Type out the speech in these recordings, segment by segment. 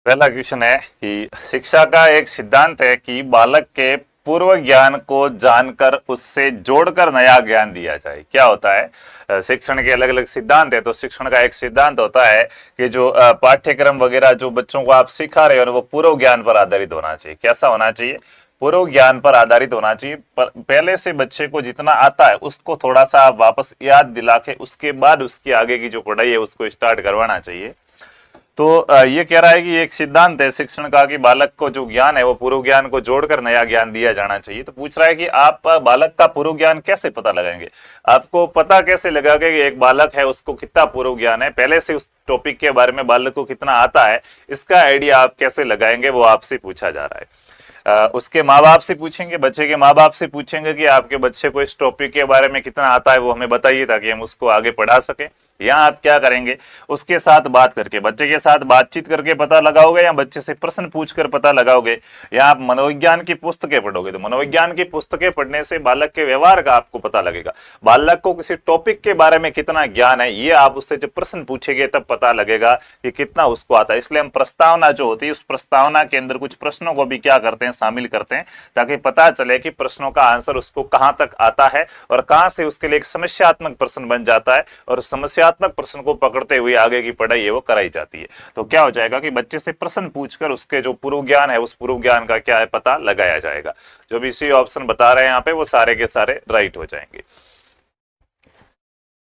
पहला क्वेश्चन है कि शिक्षा का एक सिद्धांत है कि बालक के पूर्व ज्ञान को जानकर उससे जोड़कर नया ज्ञान दिया जाए। क्या होता है? शिक्षण के अलग अलग सिद्धांत है, तो शिक्षण का एक सिद्धांत होता है कि जो पाठ्यक्रम वगैरह जो बच्चों को आप सिखा रहे हो वो पूर्व ज्ञान पर आधारित होना चाहिए। कैसा होना चाहिए? पूर्व ज्ञान पर आधारित होना चाहिए। पहले से बच्चे को जितना आता है उसको थोड़ा सा आप वापस याद दिला के उसके बाद उसकी आगे की जो पढ़ाई है उसको स्टार्ट करवाना चाहिए। तो ये कह रहा है कि एक सिद्धांत है शिक्षण का कि बालक को जो ज्ञान है वो पूर्व ज्ञान को जोड़कर नया ज्ञान दिया जाना चाहिए। तो पूछ रहा है कि आप बालक का पूर्व ज्ञान कैसे पता लगाएंगे? आपको पता कैसे लगेगा कि एक बालक है उसको कितना पूर्व ज्ञान है, पहले से उस टॉपिक के बारे में बालक को कितना आता है, इसका आइडिया आप कैसे लगाएंगे वो आपसे पूछा जा रहा है। उसके माँ बाप से पूछेंगे, बच्चे के माँ बाप से पूछेंगे कि आपके बच्चे को इस टॉपिक के बारे में कितना आता है वो हमें बताइए ताकि हम उसको आगे पढ़ा सकें। या आप क्या करेंगे? उसके साथ बात करके, बच्चे के साथ बातचीत करके पता लगाओगे, या बच्चे से प्रश्न पूछकर पता लगाओगे, या आप मनोविज्ञान की पुस्तकें पढ़ोगे। तो मनोविज्ञान की पुस्तकें पढ़ने से बालक के व्यवहार का आपको पता लगेगा। बालक को किसी टॉपिक के बारे में कितना ज्ञान है ये आप उससे जब प्रश्न पूछेंगे तब पता लगेगा कि कितना उसको आता है। इसलिए हम प्रस्तावना जो होती है उस प्रस्तावना के अंदर कुछ प्रश्नों को भी क्या करते हैं, शामिल करते हैं, ताकि पता चले कि प्रश्नों का आंसर उसको कहां तक आता है और कहां से उसके लिए एक समस्यात्मक प्रश्न बन जाता है और समस्यात्मक प्रश्न को पकड़ते हुए आगे की पढ़ाई है वो कराई जाती है। तो क्या हो जाएगा कि बच्चे से प्रश्न पूछकर उसके जो पूर्व ज्ञान है उस पूर्व ज्ञान का क्या है पता लगाया जाएगा। जो भी सी ऑप्शन बता रहे हैं यहाँ पे वो सारे के सारे राइट हो जाएंगे।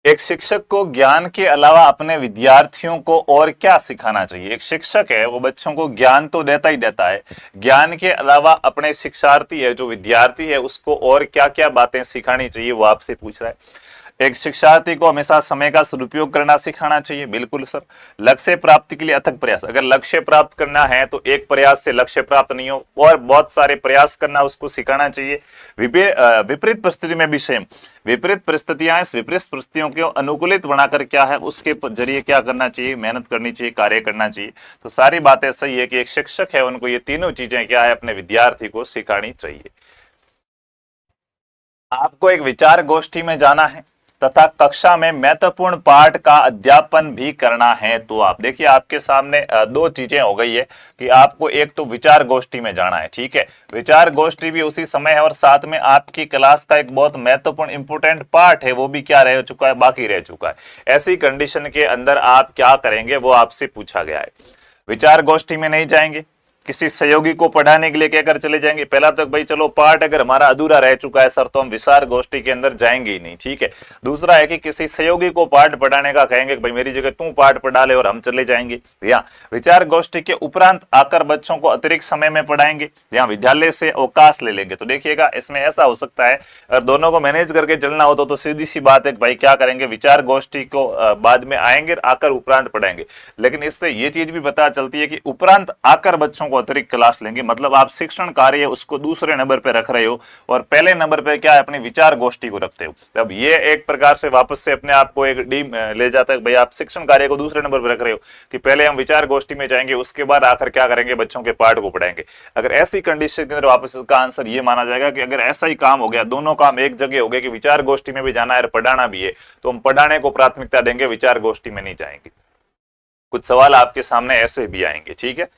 एक शिक्षक को ज्ञान के अलावा अपने विद्यार्थियों को और क्या सिखाना चाहिए? एक शिक्षक है वो बच्चों को ज्ञान तो देता ही देता है, ज्ञान के अलावा अपने शिक्षार्थी है जो विद्यार्थी है उसको और क्या क्या बातें सिखानी चाहिए वो आपसे पूछ रहा है। एक शिक्षार्थी को हमेशा समय का सदुपयोग करना सिखाना चाहिए। बिल्कुल सर। लक्ष्य प्राप्ति के लिए अथक प्रयास, अगर लक्ष्य प्राप्त करना है तो एक प्रयास से लक्ष्य प्राप्त नहीं हो और बहुत सारे प्रयास करना उसको सिखाना चाहिए। विपरीत परिस्थिति में भी सेम, विपरीत परिस्थितियां, इस विपरीत परिस्थितियों को अनुकूलित बनाकर क्या है उसके जरिए क्या करना चाहिए, मेहनत करनी चाहिए, कार्य करना चाहिए। तो सारी बातें सही है कि एक शिक्षक है उनको ये तीनों चीजें क्या है अपने विद्यार्थी को सिखानी चाहिए। आपको एक विचार गोष्ठी में जाना है तथा कक्षा में महत्वपूर्ण पाठ का अध्यापन भी करना है। तो आप देखिए आपके सामने दो चीजें हो गई है कि आपको एक तो विचार गोष्ठी में जाना है, ठीक है, विचार गोष्ठी भी उसी समय है और साथ में आपकी क्लास का एक बहुत महत्वपूर्ण इंपोर्टेंट पार्ट है वो भी क्या रह चुका है, बाकी रह चुका है। ऐसी कंडीशन के अंदर आप क्या करेंगे वो आपसे पूछा गया है। विचार गोष्ठी में नहीं जाएंगे, किसी सहयोगी को पढ़ाने के लिए कहकर चले जाएंगे। पहला तो भाई चलो पाठ अगर हमारा अधूरा रह चुका है सर तो हम विचार गोष्ठी के अंदर जाएंगे ही नहीं, ठीक है। दूसरा है कि किसी सहयोगी को पाठ पढ़ाने का कहेंगे भाई मेरी जगह तू पाठ पढ़ा ले और हम चले जाएंगे। या विचार गोष्ठी के उपरांत आकर बच्चों को अतिरिक्त समय में पढ़ाएंगे या विद्यालय से अवकाश ले लेंगे। तो देखिएगा इसमें ऐसा हो सकता है अगर दोनों को मैनेज करके चलना हो तो सीधी सी बात है भाई क्या करेंगे, विचार गोष्ठी को बाद में आएंगे आकर उपरांत पढ़ाएंगे। लेकिन इससे ये चीज भी पता चलती है कि उपरांत आकर बच्चों को अतिरिक्त क्लास लेंगे, मतलब आप शिक्षण कार्य उसको दूसरे नंबर पे रख रहे हो और पहले नंबर पे क्या है अपनी विचार गोष्ठी को रखते हो। तब ये एक प्रकार से वापस से अपने आप को एक डीम ले जाता है भाई आप शिक्षण कार्य को दूसरे नंबर पे रख रहे हो कि पहले हम विचार गोष्ठी में जाएंगे उसके बाद आकर क्या करेंगे बच्चों के पाठ को पढ़ाएंगे। अगर ऐसी कंडीशन के अंदर वापस इसका आंसर ये माना जाएगा कि अगर ऐसा ही काम हो गया, दोनों काम एक जगह हो गए कि विचार गोष्ठी में भी जाना है और पढ़ाना भी है, तो हम पढ़ाने को प्राथमिकता देंगे, विचार गोष्ठी में नहीं जाएंगे। कुछ सवाल आपके सामने ऐसे भी आएंगे, ठीक है।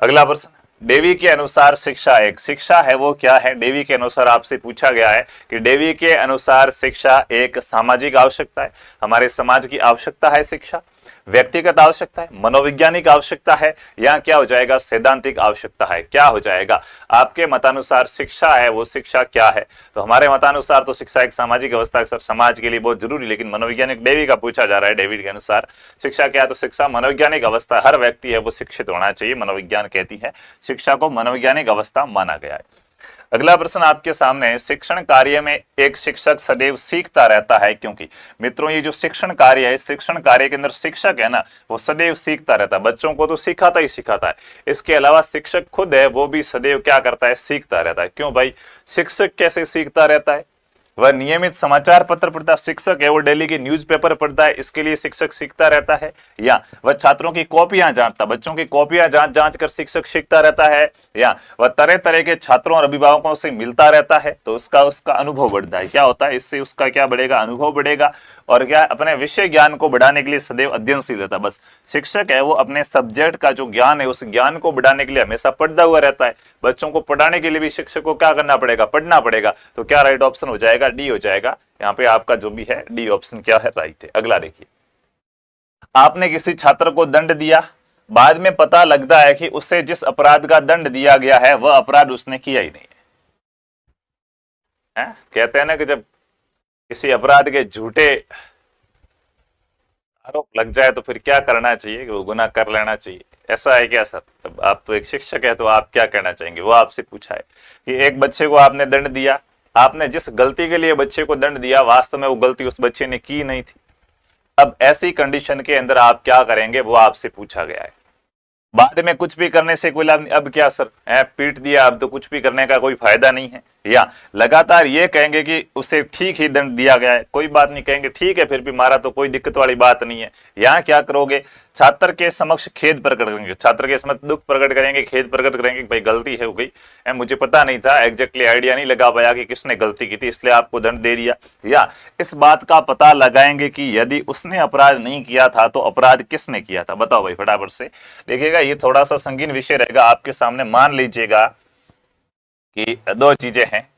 अगला प्रश्न, डेवी के अनुसार शिक्षा एक, शिक्षा है वो क्या है? डेवी के अनुसार आपसे पूछा गया है कि डेवी के अनुसार शिक्षा एक सामाजिक आवश्यकता है, हमारे समाज की आवश्यकता है शिक्षा, व्यक्तिगत आवश्यकता है, मनोवैज्ञानिक आवश्यकता है, या क्या हो जाएगा सैद्धांतिक आवश्यकता है। क्या हो जाएगा आपके मतानुसार शिक्षा है वो शिक्षा क्या है? तो हमारे मतानुसार तो शिक्षा एक सामाजिक अवस्था है सर, समाज के लिए बहुत जरूरी, लेकिन मनोवैज्ञानिक डेवी का पूछा जा रहा है, डेवी के अनुसार शिक्षा क्या है? तो शिक्षा मनोवैज्ञानिक अवस्था, हर व्यक्ति है वो शिक्षित होना चाहिए, मनोविज्ञान कहती है शिक्षा को मनोवैज्ञानिक अवस्था माना गया है। अगला प्रश्न आपके सामने, शिक्षण कार्य में एक शिक्षक सदैव सीखता रहता है क्योंकि? मित्रों ये जो शिक्षण कार्य है, शिक्षण कार्य के अंदर शिक्षक है ना वो सदैव सीखता रहता है, बच्चों को तो सिखाता ही सिखाता है, इसके अलावा शिक्षक खुद है वो भी सदैव क्या करता है, सीखता रहता है। क्यों भाई? शिक्षक कैसे सीखता रहता है? वह नियमित समाचार पत्र पढ़ता है, शिक्षक है वो डेली की न्यूज़पेपर पढ़ता है, इसके लिए शिक्षक सीखता रहता है। या वह छात्रों की कॉपियां जांचता, बच्चों की कॉपियां जांच जांच कर शिक्षक सीखता रहता है। या वह तरह तरह के छात्रों और अभिभावकों से मिलता रहता है, तो उसका अनुभव बढ़ता है। क्या होता है इससे? उसका क्या बढ़ेगा? अनुभव बढ़ेगा। और क्या, अपने विषय ज्ञान को बढ़ाने के लिए सदैव अध्ययनशील रहता है। बस शिक्षक है वो अपने सब्जेक्ट का जो ज्ञान है उस ज्ञान को बढ़ाने के लिए हमेशा पढ़ता हुआ रहता है। बच्चों को पढ़ाने के लिए भी शिक्षक को क्या करना पड़ेगा? पढ़ना पड़ेगा। तो क्या राइट ऑप्शन हो जाएगा? डी हो जाएगा। यहाँ पे आपका जो भी है डी ऑप्शन क्या है? राइट है। अगला देखिए, आपने किसी छात्र को दंड दिया, बाद में पता लगता है कि उसे जिस अपराध का दंड दिया गया है वह अपराध उसने किया ही नहीं है। कहते हैं ना कि जब किसी अपराध के झूठे आरोप लग जाए तो फिर क्या करना चाहिए? कि वो गुनाह कर लेना चाहिए। ऐसा है क्या सर? तब आप तो एक शिक्षक है, तो आप क्या कहना चाहेंगे? वो आपसे पूछा है कि एक बच्चे को आपने दंड दिया, आपने जिस गलती के लिए बच्चे को दंड दिया वास्तव में वो गलती उस बच्चे ने की नहीं थी। अब ऐसी कंडीशन के अंदर आप क्या करेंगे? वो आपसे पूछा गया है। बाद में कुछ भी करने से कोई लाभ नहीं। अब क्या सर है, पीट दिया, अब तो कुछ भी करने का कोई फायदा नहीं है। या लगातार ये कहेंगे कि उसे ठीक ही दंड दिया गया है, कोई बात नहीं, कहेंगे ठीक है फिर भी मारा तो कोई दिक्कत वाली बात नहीं है। यहाँ क्या करोगे? छात्र के समक्ष खेद प्रकट करेंगे, छात्र के समक्ष दुख प्रकट करेंगे, खेद प्रकट करेंगे कि भाई गलती है हो गई, मुझे पता नहीं था, एग्जैक्टली आइडिया नहीं लगा पाया कि किसने गलती की थी, इसलिए आपको दंड दे दिया। या इस बात का पता लगाएंगे कि यदि उसने अपराध नहीं किया था तो अपराध किसने किया था? बताओ भाई फटाफट से। देखिएगा ये थोड़ा सा संगीन विषय रहेगा आपके सामने। मान लीजिएगा कि दो चीजें हैं,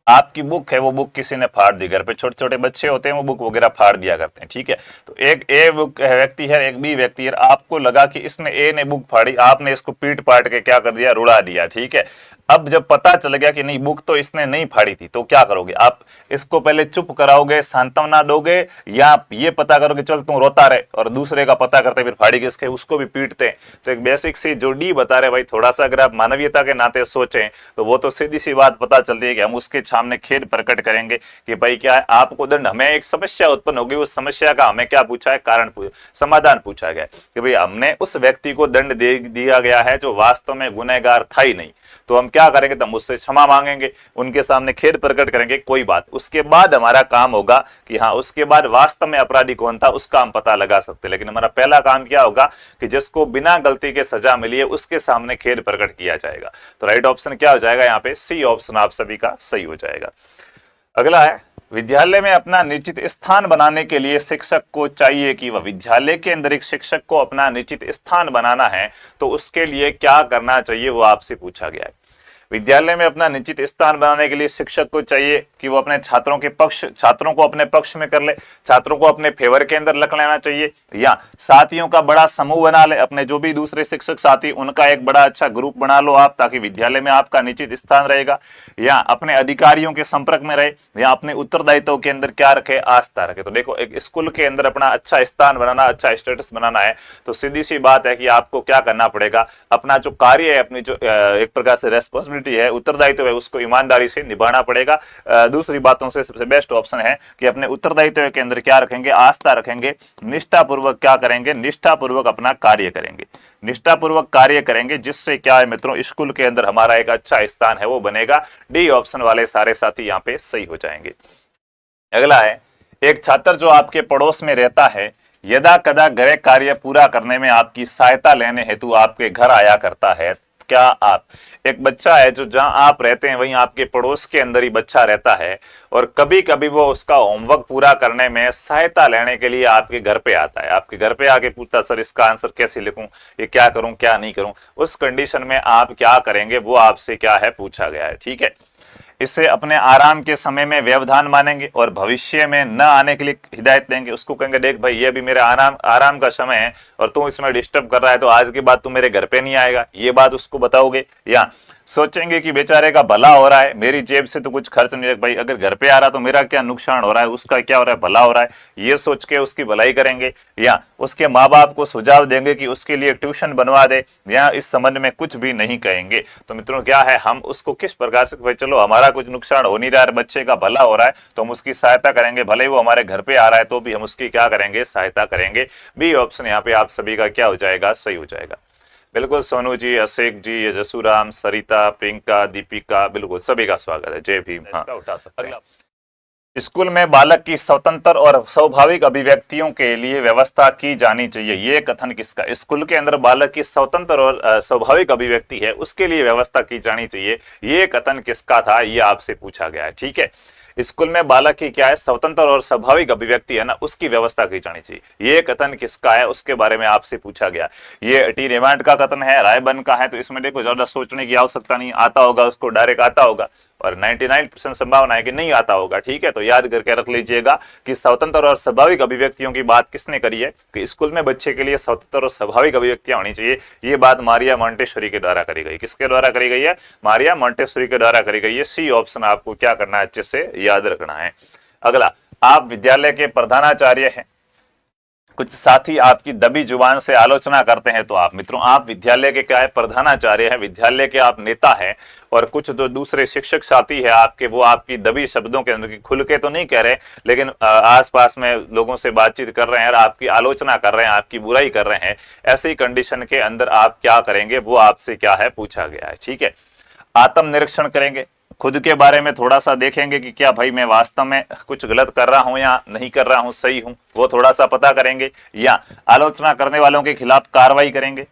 आपकी बुक है वो बुक किसी ने फाड़ दी, घर पे छोटे छोटे बच्चे होते हैं वो बुक वगैरह फाड़ दिया करते हैं, ठीक है। तो एक ए बुक व्यक्ति है, एक बी व्यक्ति है, आपको लगा कि इसने ए ने बुक फाड़ी, आपने इसको पीट पाट के क्या कर दिया? रुड़ा दिया, ठीक है। अब जब पता चल गया कि नहीं बुक तो इसने नहीं फाड़ी थी, तो क्या करोगे आप? इसको पहले चुप कराओगे, सांत्वना दोगे, या ये पता करोगे चल तू रोता रहे, और दूसरे का पता करते फिर फाड़ी किसके उसको भी पीटते हैं। तो एक बेसिक सी जो डी बता रहे भाई, थोड़ा सा अगर आप मानवीयता के नाते सोचें तो वो तो सीधी सी बात पता चल रही है कि हम उसके सामने खेद प्रकट करेंगे कि भाई क्या है आपको दंड, हमें एक समस्या उत्पन्न होगी, उस समस्या का हमें क्या पूछा है? कारण समाधान पूछा गया कि भाई हमने उस व्यक्ति को दंड दे दिया गया है जो वास्तव में गुनहगार था ही नहीं, तो हम क्या करेंगे? तो हम उससे क्षमा मांगेंगे, उनके सामने खेद प्रकट करेंगे, कोई बात। उसके बाद हमारा काम होगा कि हाँ उसके बाद वास्तव में अपराधी कौन था उसका हम पता लगा सकते हैं। लेकिन हमारा पहला काम क्या होगा कि जिसको बिना गलती के सजा मिली है उसके सामने खेद प्रकट किया जाएगा। तो राइट ऑप्शन क्या हो जाएगा? यहाँ पे सी ऑप्शन आप सभी का सही हो जाएगा। अगला है, विद्यालय में अपना निश्चित स्थान बनाने के लिए शिक्षक को चाहिए कि वह, विद्यालय के अंदर एक शिक्षक को अपना निश्चित स्थान बनाना है तो उसके लिए क्या करना चाहिए? वो आपसे पूछा गया है। विद्यालय में अपना निश्चित स्थान बनाने के लिए शिक्षक को चाहिए कि वो अपने छात्रों को अपने पक्ष में कर ले, छात्रों को अपने फेवर के अंदर रख लेना चाहिए, या साथियों का बड़ा समूह बना ले, अपने जो भी दूसरे शिक्षक साथी उनका एक बड़ा अच्छा ग्रुप बना लो आप, ताकि विद्यालय में आपका निश्चित स्थान रहेगा, या अपने अधिकारियों के संपर्क में रहे, या अपने उत्तरदायित्व के अंदर क्या रखे? आस्था रखे। तो देखो एक स्कूल के अंदर अपना अच्छा स्थान बनाना, अच्छा स्टेटस बनाना है तो सीधी सी बात है कि आपको क्या करना पड़ेगा? अपना जो कार्य है, अपनी जो एक प्रकार से रेस्पॉन्सिबिलिटी है, उत्तरदायित्व है, उसको ईमानदारी से निभाना पड़ेगा। दूसरी बातों से सबसे बेस्ट ऑप्शन है कि अपने उत्तरदायित्व के अंदर क्या रखेंगे? आस्था रखेंगे, निष्ठापूर्वक क्या करेंगे? निष्ठापूर्वक अपना कार्य करेंगे, निष्ठापूर्वक कार्य करेंगे, जिससे क्या है मित्रों स्कूल के अंदर हमारा एक अच्छा स्थान है वो बनेगा। डी ऑप्शन वाले सारे साथी यहाँ पे सही हो जाएंगे। अगला है, एक छात्र जो आपके पड़ोस में रहता है यदा कदा गृह कार्य पूरा करने में आपकी सहायता लेने हेतु आपके घर आया करता है, क्या आप, एक बच्चा है जो जहां आप रहते हैं वहीं आपके पड़ोस के अंदर ही बच्चा रहता है, और कभी कभी वो उसका होमवर्क पूरा करने में सहायता लेने के लिए आपके घर पे आता है, आपके घर पे आके पूछता सर इसका आंसर कैसे लिखूं, ये क्या करूं क्या नहीं करूं, उस कंडीशन में आप क्या करेंगे? वो आपसे क्या है पूछा गया है, ठीक है। इसे अपने आराम के समय में व्यवधान मानेंगे और भविष्य में न आने के लिए हिदायत देंगे। उसको कहेंगे देख भाई ये भी मेरा आराम का समय है और तू इसमें डिस्टर्ब कर रहा है, तो आज के बाद तू मेरे घर पे नहीं आएगा, ये बात उसको बताओगे। या सोचेंगे कि बेचारे का भला हो रहा है, मेरी जेब से तो कुछ खर्च नहीं, भाई अगर घर पे आ रहा तो मेरा क्या नुकसान हो रहा है, उसका क्या हो रहा है, भला हो रहा है, ये सोच के उसकी भलाई करेंगे। या उसके माँ बाप को सुझाव देंगे कि उसके लिए ट्यूशन बनवा दे, या इस संबंध में कुछ भी नहीं कहेंगे। तो मित्रों क्या है, हम उसको किस प्रकार से, भाई चलो हमारा कुछ नुकसान हो नहीं रहा है, बच्चे का भला हो रहा है तो हम उसकी सहायता करेंगे, भले ही वो हमारे घर पे आ रहा है तो भी हम उसकी क्या करेंगे? सहायता करेंगे। बी ऑप्शन यहाँ पे आप सभी का क्या हो जाएगा? सही हो जाएगा। बिल्कुल सोनू जी, अशेक जी, जसूराम, सरिता, प्रियंका, दीपिका, बिल्कुल सभी का स्वागत है। जय भीम। हाँ, उठा सकते हैं। स्कूल में बालक की स्वतंत्र और स्वाभाविक अभिव्यक्तियों के लिए व्यवस्था की जानी चाहिए। ये कथन किसका? स्कूल के अंदर बालक की स्वतंत्र और स्वाभाविक अभिव्यक्ति है, उसके लिए व्यवस्था की जानी चाहिए। ये कथन किसका था? ये आपसे पूछा गया है। ठीक है, स्कूल में बालक की क्या है? स्वतंत्र और स्वाभाविक अभिव्यक्ति है ना, उसकी व्यवस्था की जानी चाहिए। ये कथन किसका है? उसके बारे में आपसे पूछा गया। ये टी रेमांड का कथन है, रायबर्न का है, तो इसमें देखो ज्यादा सोचने की आवश्यकता नहीं, आता होगा उसको डायरेक्ट आता होगा, और 99% संभावना है कि नहीं आता होगा। ठीक है, तो याद करके रख लीजिएगा कि स्वतंत्र और स्वाभाविक अभिव्यक्तियों की बात किसने करी है कि स्कूल में बच्चे के लिए स्वतंत्र और स्वाभाविक अभिव्यक्तियां होनी चाहिए। ये बात मारिया मॉन्टेसोरी के द्वारा करी गई। किसके द्वारा करी गई है? मारिया मॉन्टेसोरी के द्वारा करी गई है। सी ऑप्शन आपको क्या करना है? अच्छे से याद रखना है। अगला, आप विद्यालय के प्रधानाचार्य हैं, कुछ साथी आपकी दबी जुबान से आलोचना करते हैं, तो आप मित्रों, आप विद्यालय के क्या है? प्रधानाचार्य है, विद्यालय के आप नेता हैं, और कुछ जो दूसरे शिक्षक साथी है आपके, वो आपकी दबी शब्दों के अंदर, खुल के तो नहीं कह रहे, लेकिन आसपास में लोगों से बातचीत कर रहे हैं और आपकी आलोचना कर रहे हैं, आपकी बुराई कर रहे हैं, ऐसी कंडीशन के अंदर आप क्या करेंगे? वो आपसे क्या है? पूछा गया है। ठीक है, आत्मनिरीक्षण करेंगे, खुद के बारे में थोड़ा सा देखेंगे कि क्या भाई मैं वास्तव में कुछ गलत कर रहा हूं या नहीं कर रहा हूं, सही हूं, वो थोड़ा सा पता करेंगे, या आलोचना करने वालों के खिलाफ कार्रवाई करेंगे,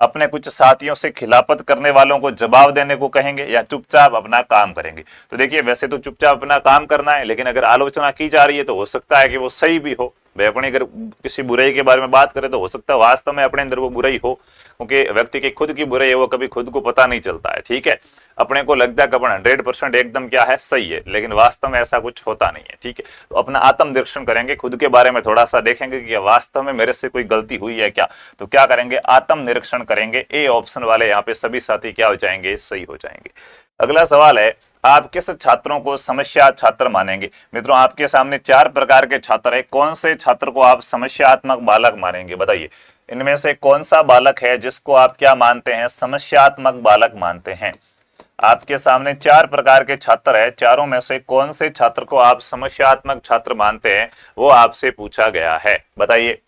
अपने कुछ साथियों से खिलाफत करने वालों को जवाब देने को कहेंगे, या चुपचाप अपना काम करेंगे। तो देखिए, वैसे तो चुपचाप अपना काम करना है, लेकिन अगर आलोचना की जा रही है तो हो सकता है कि वो सही भी हो। भाई अपनी अगर किसी बुराई के बारे में बात करें तो हो सकता है वास्तव में अपने अंदर वो बुराई हो, क्योंकि व्यक्ति की खुद की बुराई है वो कभी खुद को पता नहीं चलता है। ठीक है, अपने को लगता है कि अपन 100% एकदम क्या है? सही है, लेकिन वास्तव में ऐसा कुछ होता नहीं है। ठीक है, तो अपना आत्मनिरीक्षण करेंगे, खुद के बारे में थोड़ा सा देखेंगे कि वास्तव में मेरे से कोई गलती हुई है क्या, तो क्या करेंगे? आत्मनिरीक्षण करेंगे। ए ऑप्शन वाले यहाँ पे सभी साथी क्या हो जाएंगे? सही हो जाएंगे। अगला सवाल है, आप किस छात्रों को समस्या छात्र मानेंगे? मित्रों, आपके सामने 4 प्रकार के छात्र है, कौन से छात्र को आप समस्यात्मक बालक मानेंगे? बताइए, इनमें से कौन सा बालक है जिसको आप क्या मानते हैं? समस्यात्मक बालक मानते हैं। आपके सामने 4 प्रकार के छात्र है, चारों में से कौन से छात्र को आप समस्यात्मक छात्र मानते हैं? वो आपसे पूछा गया है। बताइए,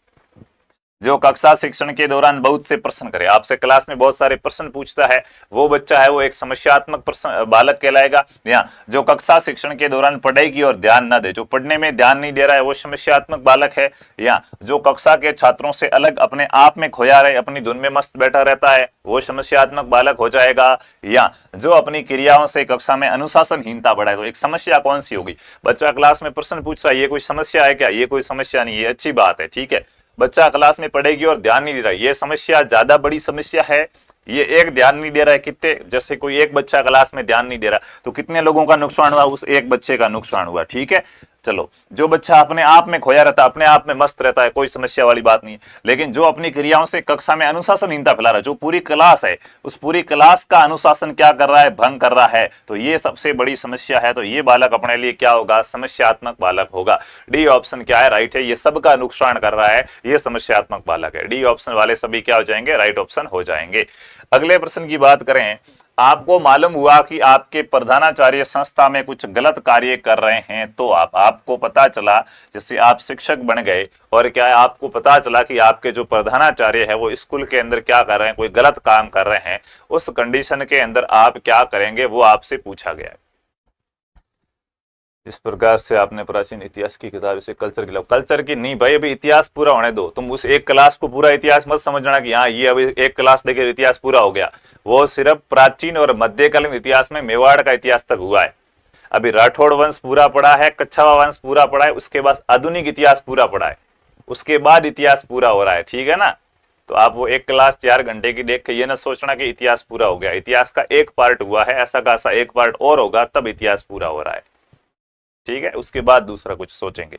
जो कक्षा शिक्षण के दौरान बहुत से प्रश्न करे, आपसे क्लास में बहुत सारे प्रश्न पूछता है, वो बच्चा है वो एक समस्यात्मक बालक कहलाएगा। या जो कक्षा शिक्षण के दौरान पढ़ाई की ओर ध्यान न दे, जो पढ़ने में ध्यान नहीं दे रहा है, वो समस्यात्मक बालक है। या जो कक्षा के छात्रों से अलग अपने आप में खोया रहे, अपनी धुन में मस्त बैठा रहता है, वो समस्यात्मक बालक हो जाएगा। या जो अपनी क्रियाओं से कक्षा में अनुशासनहीनता बढ़ाए, तो एक समस्या कौन सी होगी? बच्चा क्लास में प्रश्न पूछ रहा है, ये कोई समस्या है क्या? ये कोई समस्या नहीं है, अच्छी बात है। ठीक है, बच्चा क्लास में पढ़ेगी और ध्यान नहीं दे रहा है, ये समस्या ज्यादा बड़ी समस्या है। ये एक ध्यान नहीं दे रहा है, कितने, जैसे कोई एक बच्चा क्लास में ध्यान नहीं दे रहा तो कितने लोगों का नुकसान हुआ? उस एक बच्चे का नुकसान हुआ। ठीक है, चलो, जो बच्चा अपने आप में खोया रहता है, अपने आप में मस्त रहता है, कोई समस्या वाली बात नहीं है, लेकिन जो अपनी क्रियाओं से कक्षा में अनुशासनहीनता फैला रहा है, जो पूरी क्लास है उस पूरी क्लास का अनुशासन क्या कर रहा है? भंग कर रहा है, तो ये सबसे बड़ी समस्या है। तो ये बालक अपने लिए क्या होगा? समस्यात्मक बालक होगा। डी ऑप्शन क्या है? राइट है, ये सबका नुकसान कर रहा है, ये समस्यात्मक बालक है। डी ऑप्शन वाले सभी क्या हो जाएंगे? राइट ऑप्शन हो जाएंगे। अगले प्रश्न की बात करें, आपको मालूम हुआ कि आपके प्रधानाचार्य संस्था में कुछ गलत कार्य कर रहे हैं, तो आपको पता चला, जैसे आप शिक्षक बन गए और क्या है, आपको पता चला कि आपके जो प्रधानाचार्य है वो स्कूल के अंदर क्या कर रहे हैं? कोई गलत काम कर रहे हैं, उस कंडीशन के अंदर आप क्या करेंगे? वो आपसे पूछा गया है। इस प्रकार से आपने प्राचीन इतिहास की किताब से कल्चर की नहीं भाई, अभी इतिहास पूरा होने दो। तुम उस एक क्लास को पूरा इतिहास मत समझना कि हाँ ये अभी एक क्लास देकर इतिहास पूरा हो गया। वो सिर्फ प्राचीन और मध्यकालीन इतिहास में मेवाड़ का इतिहास तक हुआ है। अभी राठौड़ वंश पूरा पड़ा है, कच्छावा वंश पूरा पड़ा है, उसके बाद आधुनिक इतिहास पूरा पड़ा है, उसके बाद इतिहास पूरा हो रहा है। ठीक है ना, तो आप वो एक क्लास 4 घंटे की देख के ये ना सोचना कि इतिहास पूरा हो गया। इतिहास का एक पार्ट हुआ है, ऐसा खासा एक पार्ट और होगा तब इतिहास पूरा हो रहा है। ठीक है, उसके बाद दूसरा कुछ सोचेंगे,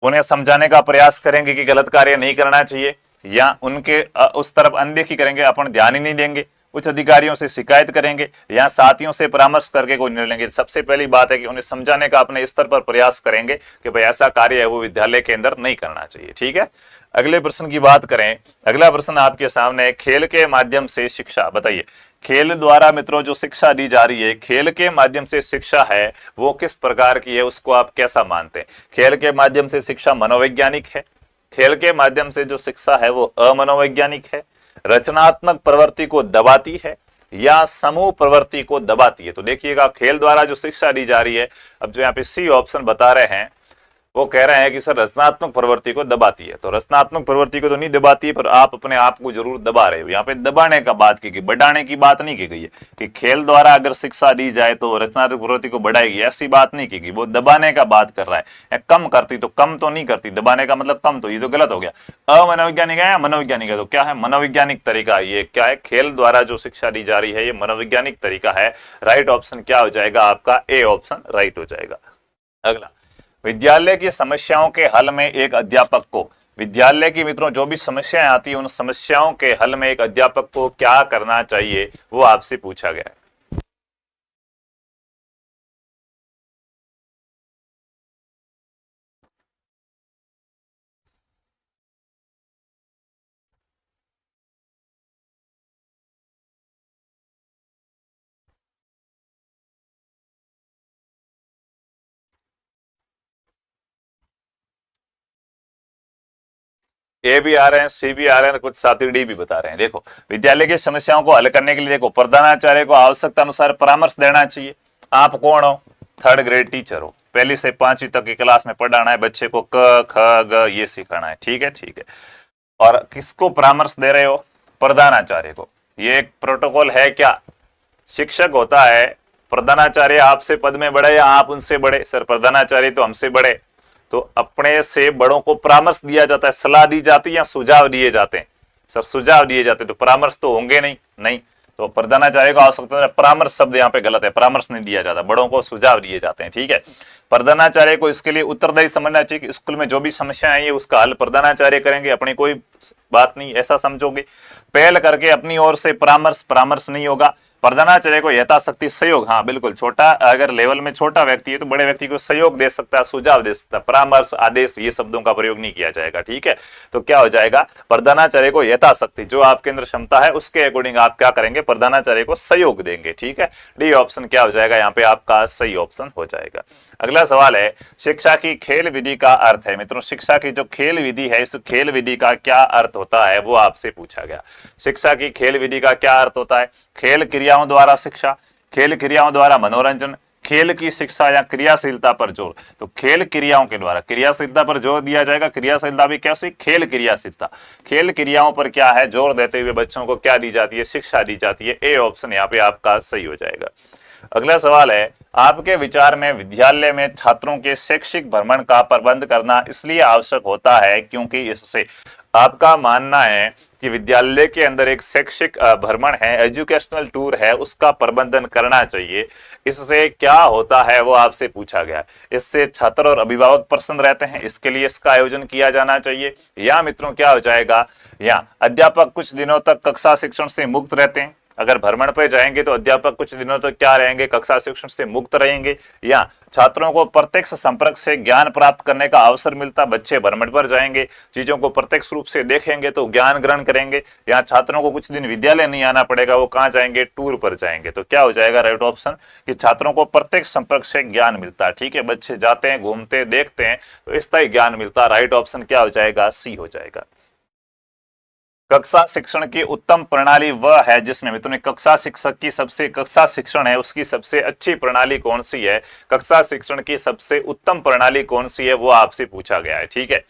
उन्हें समझाने का प्रयास करेंगे कि गलत कार्य नहीं करना चाहिए, या उनके उस तरफ अनदेखी करेंगे, अपन ध्यान ही नहीं देंगे, उच्च अधिकारियों से शिकायत करेंगे, या साथियों से परामर्श करके कोई निर्णय लेंगे। सबसे पहली बात है कि उन्हें समझाने का अपने स्तर पर प्रयास करेंगे कि भाई ऐसा कार्य है वो विद्यालय के अंदर नहीं करना चाहिए। ठीक है, अगले प्रश्न की बात करें। अगला प्रश्न आपके सामने, खेल के माध्यम से शिक्षा। बताइए, खेल द्वारा मित्रों जो शिक्षा दी जा रही है, खेल के माध्यम से शिक्षा है वो किस प्रकार की है, उसको आप कैसा मानते हैं? खेल के माध्यम से शिक्षा मनोवैज्ञानिक है, खेल के माध्यम से जो शिक्षा है वो अमनोवैज्ञानिक है, रचनात्मक प्रवृत्ति को दबाती है, या समूह प्रवृत्ति को दबाती है। तो देखिएगा खेल द्वारा जो शिक्षा दी जा रही है, अब जो यहाँ पे सी ऑप्शन बता रहे हैं वो कह रहे हैं कि सर रचनात्मक प्रवृत्ति को दबाती है। तो रचनात्मक प्रवृत्ति को तो नहीं दबाती है, पर आप अपने आप को जरूर दबा रहे हो। यहाँ पे दबाने का बात की गई, बढ़ाने की बात नहीं की गई है कि खेल द्वारा अगर शिक्षा दी जाए तो रचनात्मक प्रवृत्ति को बढ़ाएगी, ऐसी बात नहीं की गई। वो दबाने का बात कर रहा है। कम करती तो कम तो नहीं करती, दबाने का मतलब कम, तो ये तो गलत हो गया। अमनोवैज्ञानिक है या मनोवैज्ञानिक है? तो क्या है? मनोवैज्ञानिक तरीका। ये क्या है? खेल द्वारा जो शिक्षा दी जा रही है ये मनोवैज्ञानिक तरीका है। राइट ऑप्शन क्या हो जाएगा आपका? ए ऑप्शन राइट हो जाएगा। अगला, विद्यालय की समस्याओं के हल में एक अध्यापक को, विद्यालय की मित्रों जो भी समस्याएं आती है उन समस्याओं के हल में एक अध्यापक को क्या करना चाहिए, वो आपसे पूछा गया है। ए भी आ रहे हैं, सी भी आ रहे हैं, कुछ साथी डी भी बता रहे हैं। देखो, विद्यालय की समस्याओं को हल करने के लिए देखो प्रधानाचार्य को आवश्यकता अनुसार परामर्श देना चाहिए। आप कौन हो? 3rd ग्रेड टीचर हो, 1ली से 5वीं तक की क्लास में पढ़ाना है बच्चे को, क ख ग ये सिखाना है। ठीक है, ठीक है। और किसको परामर्श दे रहे हो? प्रधानाचार्य को। ये एक प्रोटोकॉल है क्या? शिक्षक होता है, प्रधानाचार्य आपसे पद में बड़े या आप उनसे बड़े? सर प्रधानाचार्य तो हमसे बड़े, तो अपने से बड़ों को परामर्श दिया जाता है, सलाह दी जाती है या सुझाव दिए जाते हैं? सर सुझाव दिए जाते हैं, तो परामर्श तो होंगे नहीं। नहीं, तो प्रधानाचार्य को आवश्यकता है, परामर्श शब्द यहाँ पे गलत है, परामर्श नहीं दिया जाता, बड़ों को सुझाव दिए जाते हैं। ठीक है, प्रधानाचार्य को इसके लिए उत्तरदायी समझना चाहिए कि स्कूल में जो भी समस्या आई है उसका हल प्रधानाचार्य करेंगे, अपनी कोई बात नहीं, ऐसा समझोगे। पहल करके अपनी ओर से परामर्श नहीं होगा। प्रधानाचार्य को यथाशक्ति सहयोग, हाँ बिल्कुल, छोटा अगर लेवल में छोटा व्यक्ति है तो बड़े व्यक्ति को सहयोग दे सकता है, सुझाव दे सकता है। परामर्श, आदेश ये शब्दों का प्रयोग नहीं किया जाएगा। ठीक है, तो क्या हो जाएगा? प्रधानाचार्य को यथाशक्ति, जो आपके अंदर क्षमता है उसके अकॉर्डिंग आप क्या करेंगे? प्रधानाचार्य को सहयोग देंगे। ठीक है, डी ऑप्शन क्या हो जाएगा यहाँ पे आपका? सही ऑप्शन हो जाएगा। अगला सवाल है, शिक्षा की खेल विधि का अर्थ है। मित्रों शिक्षा की जो खेल विधि है, इस खेल विधि का क्या अर्थ होता है वो आपसे पूछा गया। शिक्षा की खेल विधि का क्या अर्थ होता है? खेल क्रियाओं द्वारा शिक्षा, खेल क्रियाओं द्वारा मनोरंजन, खेल की शिक्षा या क्रियाशीलता पर जोर। तो खेल क्रियाओं के द्वारा क्रियाशीलता पर जोर दिया जाएगा। क्रियाशीलता भी कैसी? खेल क्रियाशीलता, खेल क्रियाओं पर क्या है? जोर देते हुए बच्चों को क्या दी जाती है? शिक्षा दी जाती है। ए ऑप्शन यहाँ पे आपका सही हो जाएगा। अगला सवाल है, आपके विचार में विद्यालय में छात्रों के शैक्षिक भ्रमण का प्रबंध करना इसलिए आवश्यक होता है क्योंकि इससे, आपका मानना है कि विद्यालय के अंदर एक शैक्षिक भ्रमण है, एजुकेशनल टूर है, उसका प्रबंधन करना चाहिए। इससे क्या होता है वो आपसे पूछा गया। इससे छात्र और अभिभावक प्रसन्न रहते हैं, इसके लिए इसका आयोजन किया जाना चाहिए। या मित्रों क्या हो जाएगा? या अध्यापक कुछ दिनों तक कक्षा शिक्षण से मुक्त रहते हैं। अगर भ्रमण पर जाएंगे तो अध्यापक कुछ दिनों तक क्या रहेंगे? कक्षा शिक्षण से मुक्त रहेंगे। या छात्रों को प्रत्यक्ष संपर्क से ज्ञान प्राप्त करने का अवसर मिलता, बच्चे भ्रमण पर जाएंगे, चीजों को प्रत्यक्ष रूप से देखेंगे तो ज्ञान ग्रहण करेंगे। या छात्रों को कुछ दिन विद्यालय नहीं आना पड़ेगा, वो कहाँ जाएंगे? टूर पर जाएंगे। तो क्या हो जाएगा राइट ऑप्शन? कि छात्रों को प्रत्यक्ष संपर्क से ज्ञान मिलता है। ठीक है, बच्चे जाते हैं, घूमते, देखते हैं तो स्थायी ज्ञान मिलता है। राइट ऑप्शन क्या हो जाएगा? सी हो जाएगा। कक्षा शिक्षण की उत्तम प्रणाली वह है जिसमें, मित्रों कक्षा शिक्षक की सबसे, कक्षा शिक्षण है उसकी सबसे अच्छी प्रणाली कौन सी है? कक्षा शिक्षण की सबसे उत्तम प्रणाली कौन सी है वो आपसे पूछा गया है। ठीक है,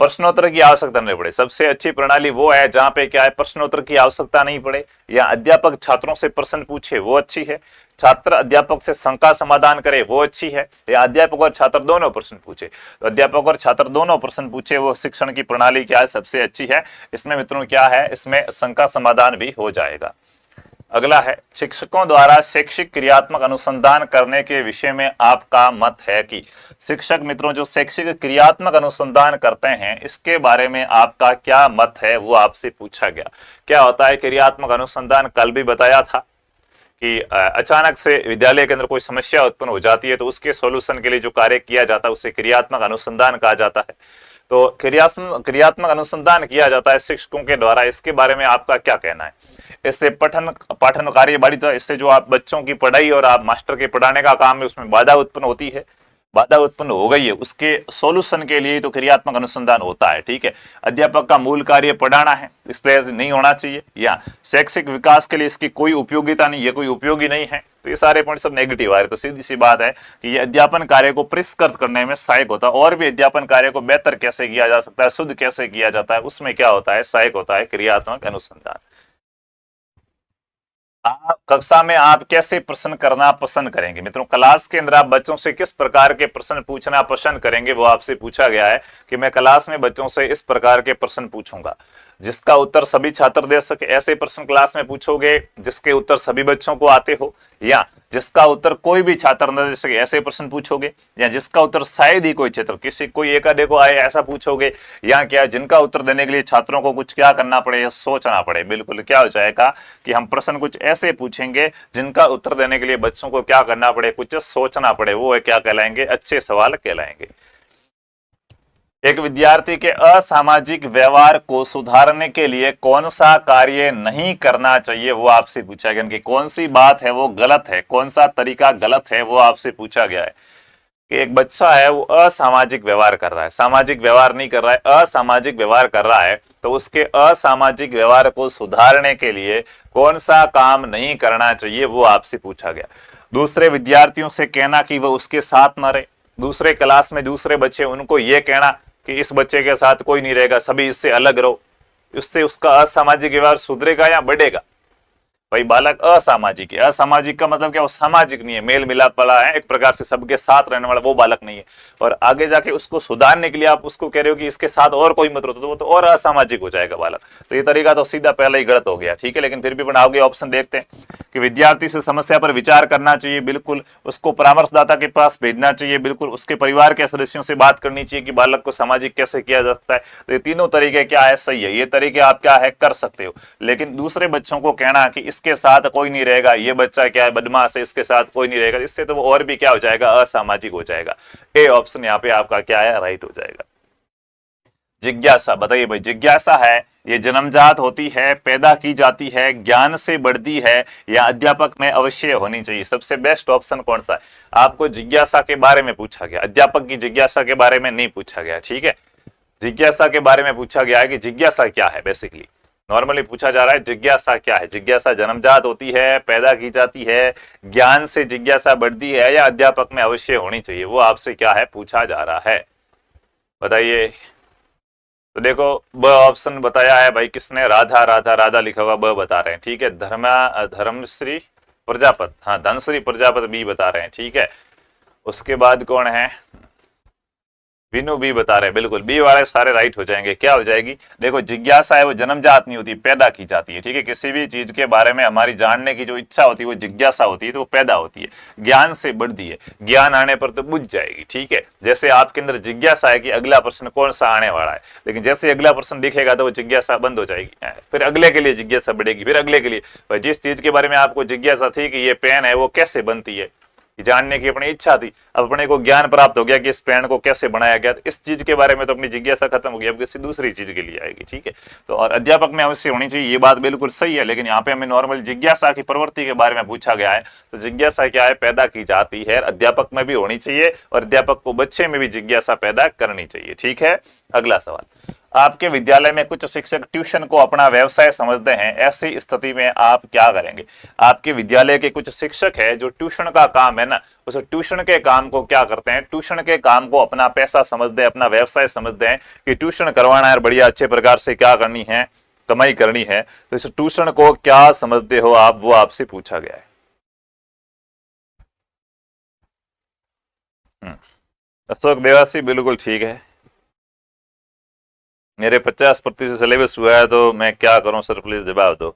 प्रश्नोत्तर की आवश्यकता नहीं पड़े, सबसे अच्छी प्रणाली वो है जहां पे क्या है? प्रश्नोत्तर की आवश्यकता नहीं पड़े, या अध्यापक छात्रों से प्रश्न पूछे वो अच्छी है, छात्र अध्यापक से शंका समाधान करे वो अच्छी है, या अध्यापक और छात्र दोनों प्रश्न पूछे। तो अध्यापक और छात्र दोनों प्रश्न पूछे वो शिक्षण की प्रणाली क्या है? सबसे अच्छी है। इसमें मित्रों क्या है? इसमें शंका समाधान भी हो जाएगा। अगला है, शिक्षकों द्वारा शैक्षिक क्रियात्मक अनुसंधान करने के विषय में आपका मत है कि, शिक्षक मित्रों जो शैक्षिक क्रियात्मक अनुसंधान करते हैं इसके बारे में आपका क्या मत है वो आपसे पूछा गया। क्या होता है क्रियात्मक अनुसंधान? कल भी बताया था कि अचानक से विद्यालय के अंदर कोई समस्या उत्पन्न हो जाती है तो उसके सॉल्यूशन के लिए जो कार्य किया जाता है उसे क्रियात्मक अनुसंधान कहा जाता है। तो क्रियात्मक अनुसंधान किया जाता है शिक्षकों के द्वारा, इसके बारे में आपका क्या कहना है? इससे पाठन कार्य बाधित, इससे जो आप बच्चों की पढ़ाई और आप मास्टर के पढ़ाने का काम है उसमें बाधा उत्पन्न होती है, बाधा उत्पन्न हो गई है, उसके सॉल्यूशन के लिए तो क्रियात्मक अनुसंधान होता है। ठीक है, अध्यापक का मूल कार्य पढ़ाना है, इसलिए नहीं होना चाहिए। या शैक्षिक विकास के लिए इसकी कोई उपयोगिता नहीं, ये कोई उपयोगी नहीं है, तो ये सारे पॉइंट सब नेगेटिव आ रहे। तो सीधी सी बात है कि ये अध्यापन कार्य को परिष्कृत करने में सहायक होता है, और भी अध्यापन कार्य को बेहतर कैसे किया जा सकता है, शुद्ध कैसे किया जाता है, उसमें क्या होता है, सहायक होता है क्रियात्मक अनुसंधान। आप कक्षा में आप कैसे प्रश्न करना पसंद करेंगे? मित्रों, क्लास के अंदर आप बच्चों से किस प्रकार के प्रश्न पूछना पसंद करेंगे, वो आपसे पूछा गया है कि मैं क्लास में बच्चों से इस प्रकार के प्रश्न पूछूंगा जिसका उत्तर सभी छात्र दे सके। ऐसे प्रश्न क्लास में पूछोगे जिसके उत्तर सभी बच्चों को आते हो, या जिसका उत्तर कोई भी छात्र न दे सके, ऐसे प्रश्न पूछोगे, या जिसका उत्तर शायद ही कोई छात्र किसी कोई एक आधे को आए ऐसा पूछोगे, या क्या जिनका उत्तर देने के लिए छात्रों को कुछ क्या करना पड़े या सोचना पड़े? बिल्कुल क्या हो जाएगा कि हम प्रश्न कुछ ऐसे पूछेंगे जिनका उत्तर देने के लिए बच्चों को क्या करना पड़े, कुछ सोचना पड़े, वो क्या कहलाएंगे, अच्छे सवाल कहलाएंगे। एक विद्यार्थी के असामाजिक व्यवहार को सुधारने के लिए कौन सा कार्य नहीं करना चाहिए, वो आपसे पूछा गया कि कौन सी बात है वो गलत है, कौन सा तरीका गलत है, वो आपसे पूछा गया है। कि एक बच्चा है वो असामाजिक व्यवहार कर रहा है, सामाजिक व्यवहार नहीं कर रहा है, असामाजिक व्यवहार कर रहा है, तो उसके असामाजिक व्यवहार को सुधारने के लिए कौन सा काम नहीं करना चाहिए, वो आपसे पूछा गया। दूसरे विद्यार्थियों से कहना कि वह उसके साथ न रहे, दूसरे क्लास में दूसरे बच्चे उनको ये कहना कि इस बच्चे के साथ कोई नहीं रहेगा, सभी इससे अलग रहो, इससे उसका असामाजिक व्यवहार सुधरेगा या बढ़ेगा? भाई बालक असामाजिक है, असामाजिक का मतलब क्या, वो सामाजिक नहीं है, मेल मिलाप वाला है, एक प्रकार से सबके साथ रहने वाला वो बालक नहीं है। और आगे जाके उसको सुधारने के लिए आप उसको कह रहे हो कि इसके साथ और कोई मत रहो, तो वो तो और असामाजिक हो जाएगा बालक। तो ये तरीका तो सीधा पहले ही गलत हो गया। ठीक है, लेकिन फिर भी आगे ऑप्शन देखते हैं कि विद्यार्थी से समस्या पर विचार करना चाहिए, बिल्कुल उसको परामर्शदाता के पास भेजना चाहिए, बिल्कुल उसके परिवार के सदस्यों से बात करनी चाहिए कि बालक को सामाजिक कैसे किया जा सकता है। तो ये तीनों तरीके क्या है, सही है, ये तरीके आप क्या है कर सकते हो। लेकिन दूसरे बच्चों को कहना कि इसके साथ कोई नहीं रहेगा, ये बच्चा क्या है बदमाश है, इसके साथ कोई नहीं रहेगा, इससे तो वो और भी क्या हो जाएगा, असामाजिक हो जाएगा। ए ऑप्शन यहाँ पे आपका क्या है, राइट हो जाएगा। जिज्ञासा, बताइए भाई, जिज्ञासा है ये जन्मजात होती है, पैदा की जाती है, ज्ञान से बढ़ती है, या अध्यापक में अवश्य होनी चाहिए? सबसे बेस्ट ऑप्शन कौन सा है? आपको जिज्ञासा के बारे में पूछा गया, अध्यापक की जिज्ञासा के बारे में नहीं पूछा गया। ठीक है, जिज्ञासा के बारे में पूछा गया है कि जिज्ञासा क्या है। बेसिकली नॉर्मली पूछा जा रहा है जिज्ञासा क्या है, जिज्ञासा जन्मजात होती है, पैदा की जाती है, ज्ञान से जिज्ञासा बढ़ती है, या अध्यापक में अवश्य होनी चाहिए, वो आपसे क्या है पूछा जा रहा है, बताइए। तो देखो ब ऑप्शन बताया है भाई किसने, राधा, राधा राधा लिखा हुआ ब बता रहे हैं। ठीक है, धर्मश्री प्रजापत, हाँ धनश्री प्रजापत बी बता रहे हैं। ठीक है, उसके बाद कौन है, विनु बी बता रहे हैं, बिल्कुल बी वाले सारे राइट हो जाएंगे। क्या हो जाएगी, देखो जिज्ञासा है वो जन्मजात नहीं होती, पैदा की जाती है। ठीक है, किसी भी चीज के बारे में हमारी जानने की जो इच्छा होती है वो जिज्ञासा होती है, तो वो पैदा होती है, ज्ञान से बढ़ती है, ज्ञान आने पर तो बुझ जाएगी। ठीक है, जैसे आपके अंदर जिज्ञासा है कि अगला प्रश्न कौन सा आने वाला है, लेकिन जैसे अगला प्रश्न दिखेगा तो वो जिज्ञासा बंद हो जाएगी, फिर अगले के लिए जिज्ञासा बढ़ेगी, फिर अगले के लिए। जिस चीज के बारे में आपको जिज्ञासा थी कि ये पेन है वो कैसे बनती है, जानने की अपनी इच्छा थी, अब अपने को ज्ञान प्राप्त हो गया कि इस पेन को कैसे बनाया गया, तो इस चीज के बारे में तो अपनी जिज्ञासा खत्म हो गई, अब किसी दूसरी चीज के लिए आएगी। ठीक है, तो और अध्यापक में अवश्य होनी चाहिए, ये बात बिल्कुल सही है, लेकिन यहाँ पे हमें नॉर्मल जिज्ञासा की प्रवृत्ति के बारे में पूछा गया है। तो जिज्ञासा क्या है, पैदा की जाती है, अध्यापक में भी होनी चाहिए, और अध्यापक को बच्चे में भी जिज्ञासा पैदा करनी चाहिए। ठीक है, अगला सवाल, आपके विद्यालय में कुछ शिक्षक ट्यूशन को अपना व्यवसाय समझते हैं, ऐसी स्थिति में आप क्या करेंगे? आपके विद्यालय के कुछ शिक्षक है जो ट्यूशन का काम है ना, उस ट्यूशन के काम को क्या करते हैं, ट्यूशन के काम को अपना पैसा समझते हैं, अपना व्यवसाय समझते हैं कि ट्यूशन करवाना है, बढ़िया अच्छे प्रकार से क्या करनी है, कमाई करनी है। तो इस ट्यूशन को क्या समझते हो आप, वो आपसे पूछा गया है। अशोक देवासी बिल्कुल ठीक है, मेरे 50% सिलेबस हुआ है, तो मैं क्या करूं सर, प्लीज जवाब दो।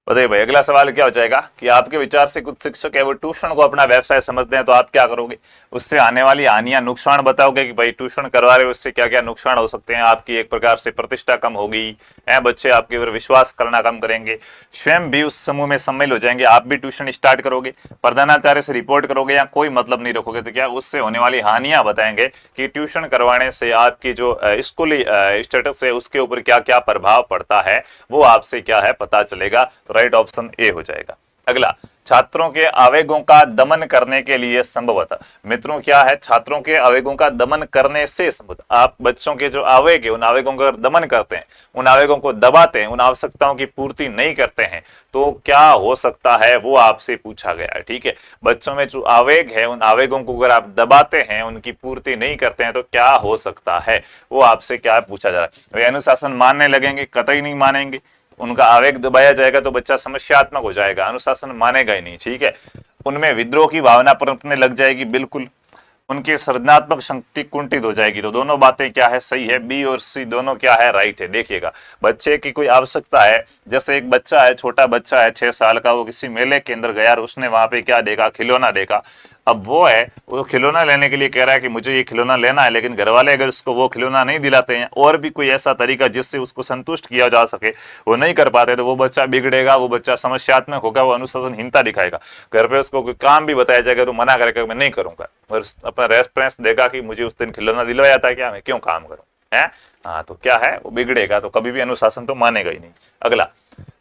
बताइए भाई, अगला सवाल क्या हो जाएगा कि आपके विचार से कुछ शिक्षक है वो ट्यूशन को अपना व्यवसाय समझते हैं, तो आप क्या करोगे, उससे आने वाली हानियां, नुकसान बताओगे कि भाई ट्यूशन करवा रहे हो उससे क्या क्या नुकसान हो सकते हैं, आपकी एक प्रकार से प्रतिष्ठा कम होगी, बच्चे आपके ऊपर विश्वास करना कम करेंगे, स्वयं भी उस समूह में शामिल हो जाएंगे, आप भी ट्यूशन स्टार्ट करोगे, प्रधानाचार्य से रिपोर्ट करोगे, या कोई मतलब नहीं रखोगे, तो क्या उससे होने वाली हानियां बताएंगे कि ट्यूशन करवाने से आपकी जो स्कूली स्टेटस है उसके ऊपर क्या क्या प्रभाव पड़ता है, वो आपसे क्या है पता चलेगा। तो राइट ऑप्शन ए हो जाएगा। अगला, छात्रों के आवेगों का दमन करने के लिए संभवतः, मित्रों क्या है, छात्रों के आवेगों का दमन करने से संभवतः, आप बच्चों के जो आवेग है उन आवेगों का दमन करते हैं, उन आवेगों को दबाते हैं, उन आवश्यकताओं की पूर्ति नहीं करते हैं, तो क्या हो सकता है वो आपसे पूछा गया है। ठीक है, बच्चों में जो आवेग है उन आवेगों को अगर आप दबाते हैं, उनकी पूर्ति नहीं करते हैं, तो क्या हो सकता है वो आपसे क्या पूछा जा रहा है। वे अनुशासन मानने लगेंगे, कतई नहीं मानेंगे, उनका आवेग दबाया जाएगा तो बच्चा समस्यात्मक हो जाएगा, अनुशासन मानेगा ही नहीं। ठीक है, उनमें विद्रोह की भावना पनपने लग जाएगी, बिल्कुल, उनकी सृजनात्मक शक्ति कुंठित हो जाएगी। तो दोनों बातें क्या है, सही है, बी और सी दोनों क्या है, राइट है। देखिएगा, बच्चे की कोई आवश्यकता है, जैसे एक बच्चा है, छोटा बच्चा है 6 साल का, वो किसी मेले के अंदर गया और उसने वहां पे क्या देखा, खिलौना देखा। अब वो है, वो खिलौना लेने के लिए कह रहा है कि मुझे ये खिलौना लेना है, लेकिन घर वाले अगर उसको वो खिलौना नहीं दिलाते हैं, और भी कोई ऐसा तरीका जिससे उसको संतुष्ट किया जा सके, वो नहीं कर पाते, तो वो बच्चा बिगड़ेगा, वो बच्चा समस्यात्मक होगा, वो अनुशासनहीनता दिखाएगा। घर पे उसको कोई काम भी बताया जाएगा तो मना करेगा, मैं नहीं करूंगा, और अपना रेफरेंस देगा कि मुझे उस दिन खिलौना दिलवाया था, क्या मैं क्यों काम करूं, है। हाँ, तो क्या है, वो बिगड़ेगा, तो कभी भी अनुशासन तो मानेगा ही नहीं। अगला,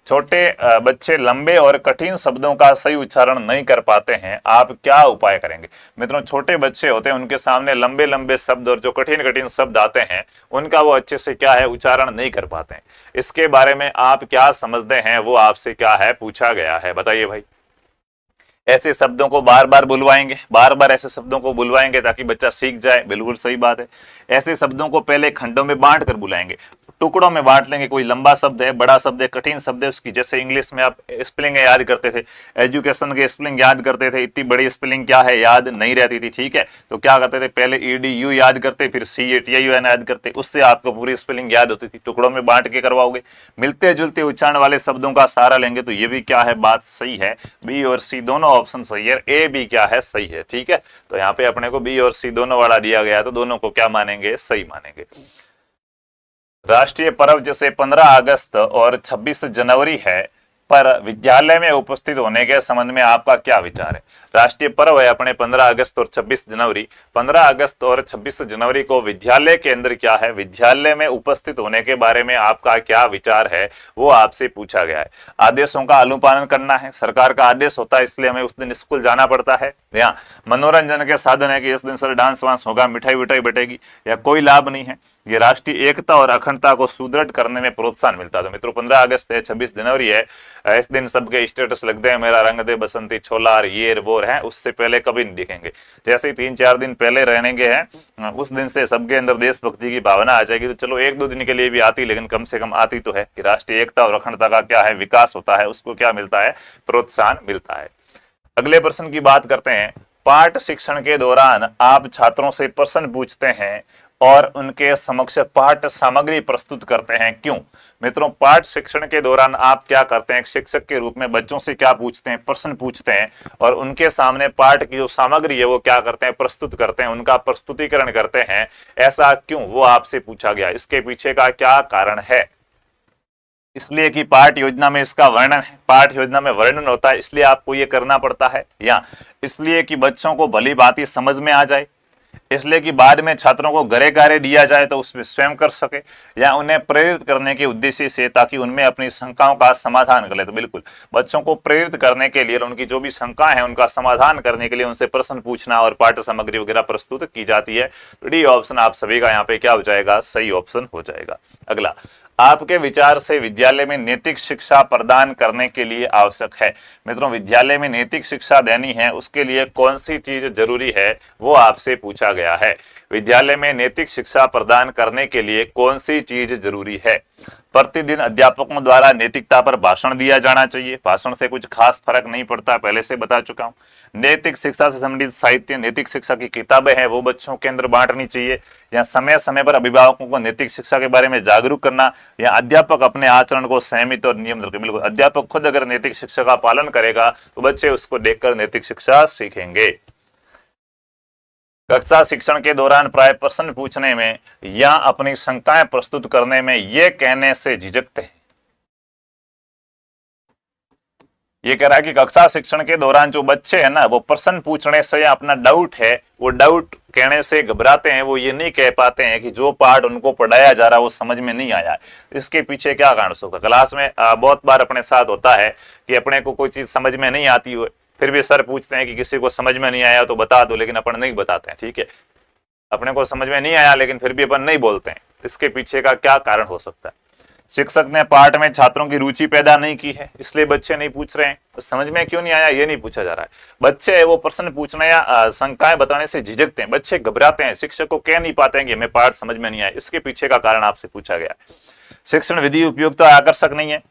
छोटे बच्चे लंबे और कठिन शब्दों का सही उच्चारण नहीं कर पाते हैं, आप क्या उपाय करेंगे। मित्रों, छोटे बच्चे होते हैं, उनके सामने लंबे लंबे शब्द और जो कठिन कठिन शब्द आते हैं, उनका वो अच्छे से क्या है, उच्चारण नहीं कर पाते हैं। इसके बारे में आप क्या समझते हैं, वो आपसे क्या है पूछा गया है, बताइए भाई। ऐसे शब्दों को बार बार बुलवाएंगे, बार बार ऐसे शब्दों को बुलवाएंगे ताकि बच्चा सीख जाए, बिल्कुल सही बात है। ऐसे शब्दों को पहले खंडों में बांट कर बुलाएंगे, टुकड़ों में बांट लेंगे, कोई लंबा शब्द है, बड़ा शब्द है, कठिन शब्द है उसकी, जैसे इंग्लिश में आप स्पेलिंग याद करते थे, एजुकेशन के स्पेलिंग याद करते थे, इतनी बड़ी स्पेलिंग क्या है याद नहीं रहती थी। ठीक है, तो क्या करते थे, पहले EDU याद करते, फिर CATIUN याद करते, उससे आपको पूरी स्पेलिंग याद होती थी। टुकड़ों में बांट के करवाओगे, मिलते जुलते उच्चारण वाले शब्दों का सहारा लेंगे, तो ये भी क्या है, बात सही है। बी और सी दोनों ऑप्शन सही है, ए भी क्या है, सही है। ठीक है, तो यहाँ पे अपने को बी और सी दोनों वाला दिया गया, तो दोनों को क्या मानेंगे, सही मानेंगे। राष्ट्रीय पर्व जैसे 15 अगस्त और 26 जनवरी है, पर विद्यालय में उपस्थित होने के संबंध में आपका क्या विचार है। राष्ट्रीय पर्व है अपने 15 अगस्त और 26 जनवरी। 15 अगस्त और 26 जनवरी को विद्यालय के अंदर क्या है, विद्यालय में उपस्थित होने के बारे में आपका क्या विचार है, वो आपसे पूछा गया है। आदेशों का अनुपालन करना है, सरकार का आदेश होता है, इसलिए हमें उस दिन स्कूल जाना पड़ता है। या मनोरंजन के साधन है कि इस दिन सर डांस वांस होगा, मिठाई विठाई बटेगी, या कोई लाभ नहीं है। ये राष्ट्रीय एकता और अखंडता को सुदृढ़ करने में प्रोत्साहन मिलता है। तो मित्रों, 15 अगस्त है, 26 जनवरी है, इस दिन सबके स्टेटस लगते हैं, मेरा रंग दे बसंती छोला, ये वो है, उससे पहले कभी नहीं दिखेंगे। जैसे ही 3-4 दिन पहले रहेंगे हैं, उस दिन से सबके अंदर देशभक्ति की भावना आ जाएगी। तो चलो 1-2 दिन के लिए भी आती, लेकिन कम से कम आती तो है कि राष्ट्रीय एकता और अखंडता का क्या है, विकास होता है, उसको क्या मिलता है, प्रोत्साहन मिलता है। अगले प्रश्न की बात करते हैं। पाठ शिक्षण के दौरान आप छात्रों से प्रश्न पूछते हैं और उनके समक्ष पाठ सामग्री प्रस्तुत करते हैं, क्यों। मित्रों, पाठ शिक्षण के दौरान आप क्या करते हैं, शिक्षक के रूप में बच्चों से क्या पूछते हैं, प्रश्न पूछते हैं, और उनके सामने पाठ की जो सामग्री है वो क्या करते हैं, प्रस्तुत करते हैं, उनका प्रस्तुतिकरण करते हैं। ऐसा क्यों, वो आपसे पूछा गया। इसके पीछे का क्या कारण है। इसलिए कि पाठ योजना में इसका वर्णन है, पाठ योजना में वर्णन होता है, इसलिए आपको ये करना पड़ता है, या इसलिए कि बच्चों को भली भांति समझ में आ जाए, इसलिए कि बाद में छात्रों को घरे कार्य दिया जाए तो उसमें स्वयं कर सके, या उन्हें प्रेरित करने के उद्देश्य से ताकि उनमें अपनी शंकाओं का समाधान कर ले। तो बिल्कुल बच्चों को प्रेरित करने के लिए, उनकी जो भी शंकाएं हैं उनका समाधान करने के लिए उनसे प्रश्न पूछना और पाठ्य सामग्री वगैरह प्रस्तुत की जाती है। तो डी ऑप्शन आप सभी का यहाँ पे क्या हो जाएगा, सही ऑप्शन हो जाएगा। अगला, आपके विचार से विद्यालय में नैतिक शिक्षा प्रदान करने के लिए आवश्यक है। मित्रों, विद्यालय में नैतिक शिक्षा देनी है, उसके लिए कौन सी चीज जरूरी है, वो आपसे पूछा गया है। विद्यालय में नैतिक शिक्षा प्रदान करने के लिए कौन सी चीज जरूरी है। प्रतिदिन अध्यापकों द्वारा नैतिकता पर भाषण दिया जाना चाहिए। भाषण से कुछ खास फर्क नहीं पड़ता, पहले से बता चुका हूं। नैतिक शिक्षा से संबंधित साहित्य, नैतिक शिक्षा की किताबें हैं, वो बच्चों के अंदर बांटनी चाहिए। या समय समय पर अभिभावकों को नैतिक शिक्षा के बारे में जागरूक करना, या अध्यापक अपने आचरण को संयमित और नियम रखे। बिल्कुल, अध्यापक खुद अगर नैतिक शिक्षा का पालन करेगा तो बच्चे उसको देखकर नैतिक शिक्षा सीखेंगे। कक्षा शिक्षण के दौरान प्राय प्रश्न पूछने में या अपनी शंकाएं प्रस्तुत करने में ये कहने से झिझकते हैं, ये कह रहा है कि कक्षा शिक्षण के दौरान जो बच्चे हैं ना, वो प्रश्न पूछने से या अपना डाउट है वो डाउट कहने से घबराते हैं, वो ये नहीं कह पाते हैं कि जो पार्ट उनको पढ़ाया जा रहा है वो समझ में नहीं आया। इसके पीछे क्या कारण हो सकता है? क्लास में बहुत बार अपने साथ होता है कि अपने को कोई चीज समझ में नहीं आती हो, फिर भी सर पूछते हैं कि किसी को समझ में नहीं आया तो बता दो, लेकिन अपन नहीं बताते हैं। ठीक है, अपने को समझ में नहीं आया लेकिन फिर भी अपन नहीं बोलते हैं। इसके पीछे का क्या कारण हो सकता है? शिक्षक ने पाठ में छात्रों की रुचि पैदा नहीं की है, इसलिए बच्चे नहीं पूछ रहे हैं। तो समझ में क्यों नहीं आया ये नहीं पूछा जा रहा है। बच्चे वो प्रश्न पूछने या शंकाएं बताने से झिझकते हैं, बच्चे घबराते हैं, शिक्षक को कह नहीं पाते हैं कि हमें पाठ समझ में नहीं आया। इसके पीछे का कारण आपसे पूछा गया है। शिक्षण विधि उपयुक्त और आकर्षक नहीं है।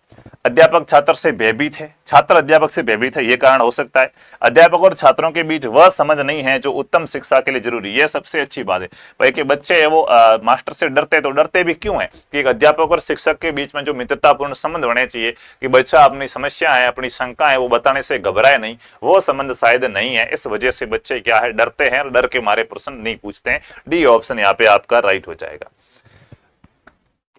अध्यापक छात्र से भयभीत है, छात्र अध्यापक से भयभीत है, ये कारण हो सकता है। अध्यापक और छात्रों के बीच वह समझ नहीं है जो उत्तम शिक्षा के लिए जरूरी है। सबसे अच्छी बात है भाई कि बच्चे वो मास्टर से डरते, तो डरते भी क्यों है कि एक अध्यापक और शिक्षक के बीच में जो मित्रतापूर्ण संबंध होने चाहिए कि बच्चा अपनी समस्या है, अपनी शंका है, वो बताने से घबराए नहीं, वो संबंध शायद नहीं है। इस वजह से बच्चे क्या है, डरते हैं और डर के मारे प्रश्न नहीं पूछते हैं। डी ऑप्शन यहाँ पे आपका राइट हो जाएगा।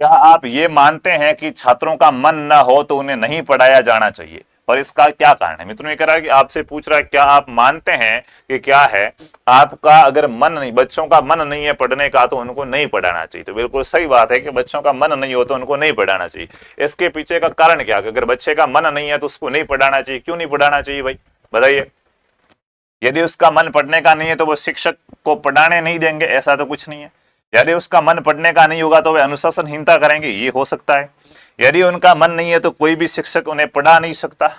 क्या आप ये मानते हैं कि छात्रों का मन न हो तो उन्हें नहीं पढ़ाया जाना चाहिए, और इसका क्या कारण है? मित्रों, ये कह रहा है कि आपसे पूछ रहा है क्या आप मानते हैं कि क्या है, आपका अगर मन नहीं, बच्चों का मन नहीं है पढ़ने का तो उनको नहीं पढ़ाना चाहिए। तो बिल्कुल सही बात है कि बच्चों का मन नहीं हो तो उनको नहीं पढ़ाना चाहिए। इसके पीछे का कारण क्या है? अगर बच्चे का मन नहीं है तो उसको नहीं पढ़ाना चाहिए। क्यों नहीं पढ़ाना चाहिए भाई, बताइए? यदि उसका मन पढ़ने का नहीं है तो वो शिक्षक को पढ़ाने नहीं देंगे, ऐसा तो कुछ नहीं है। यदि उसका मन पढ़ने का नहीं होगा तो वे अनुशासनहीनता करेंगे, ये हो सकता है। यदि उनका मन नहीं है तो कोई भी शिक्षक उन्हें पढ़ा नहीं सकता।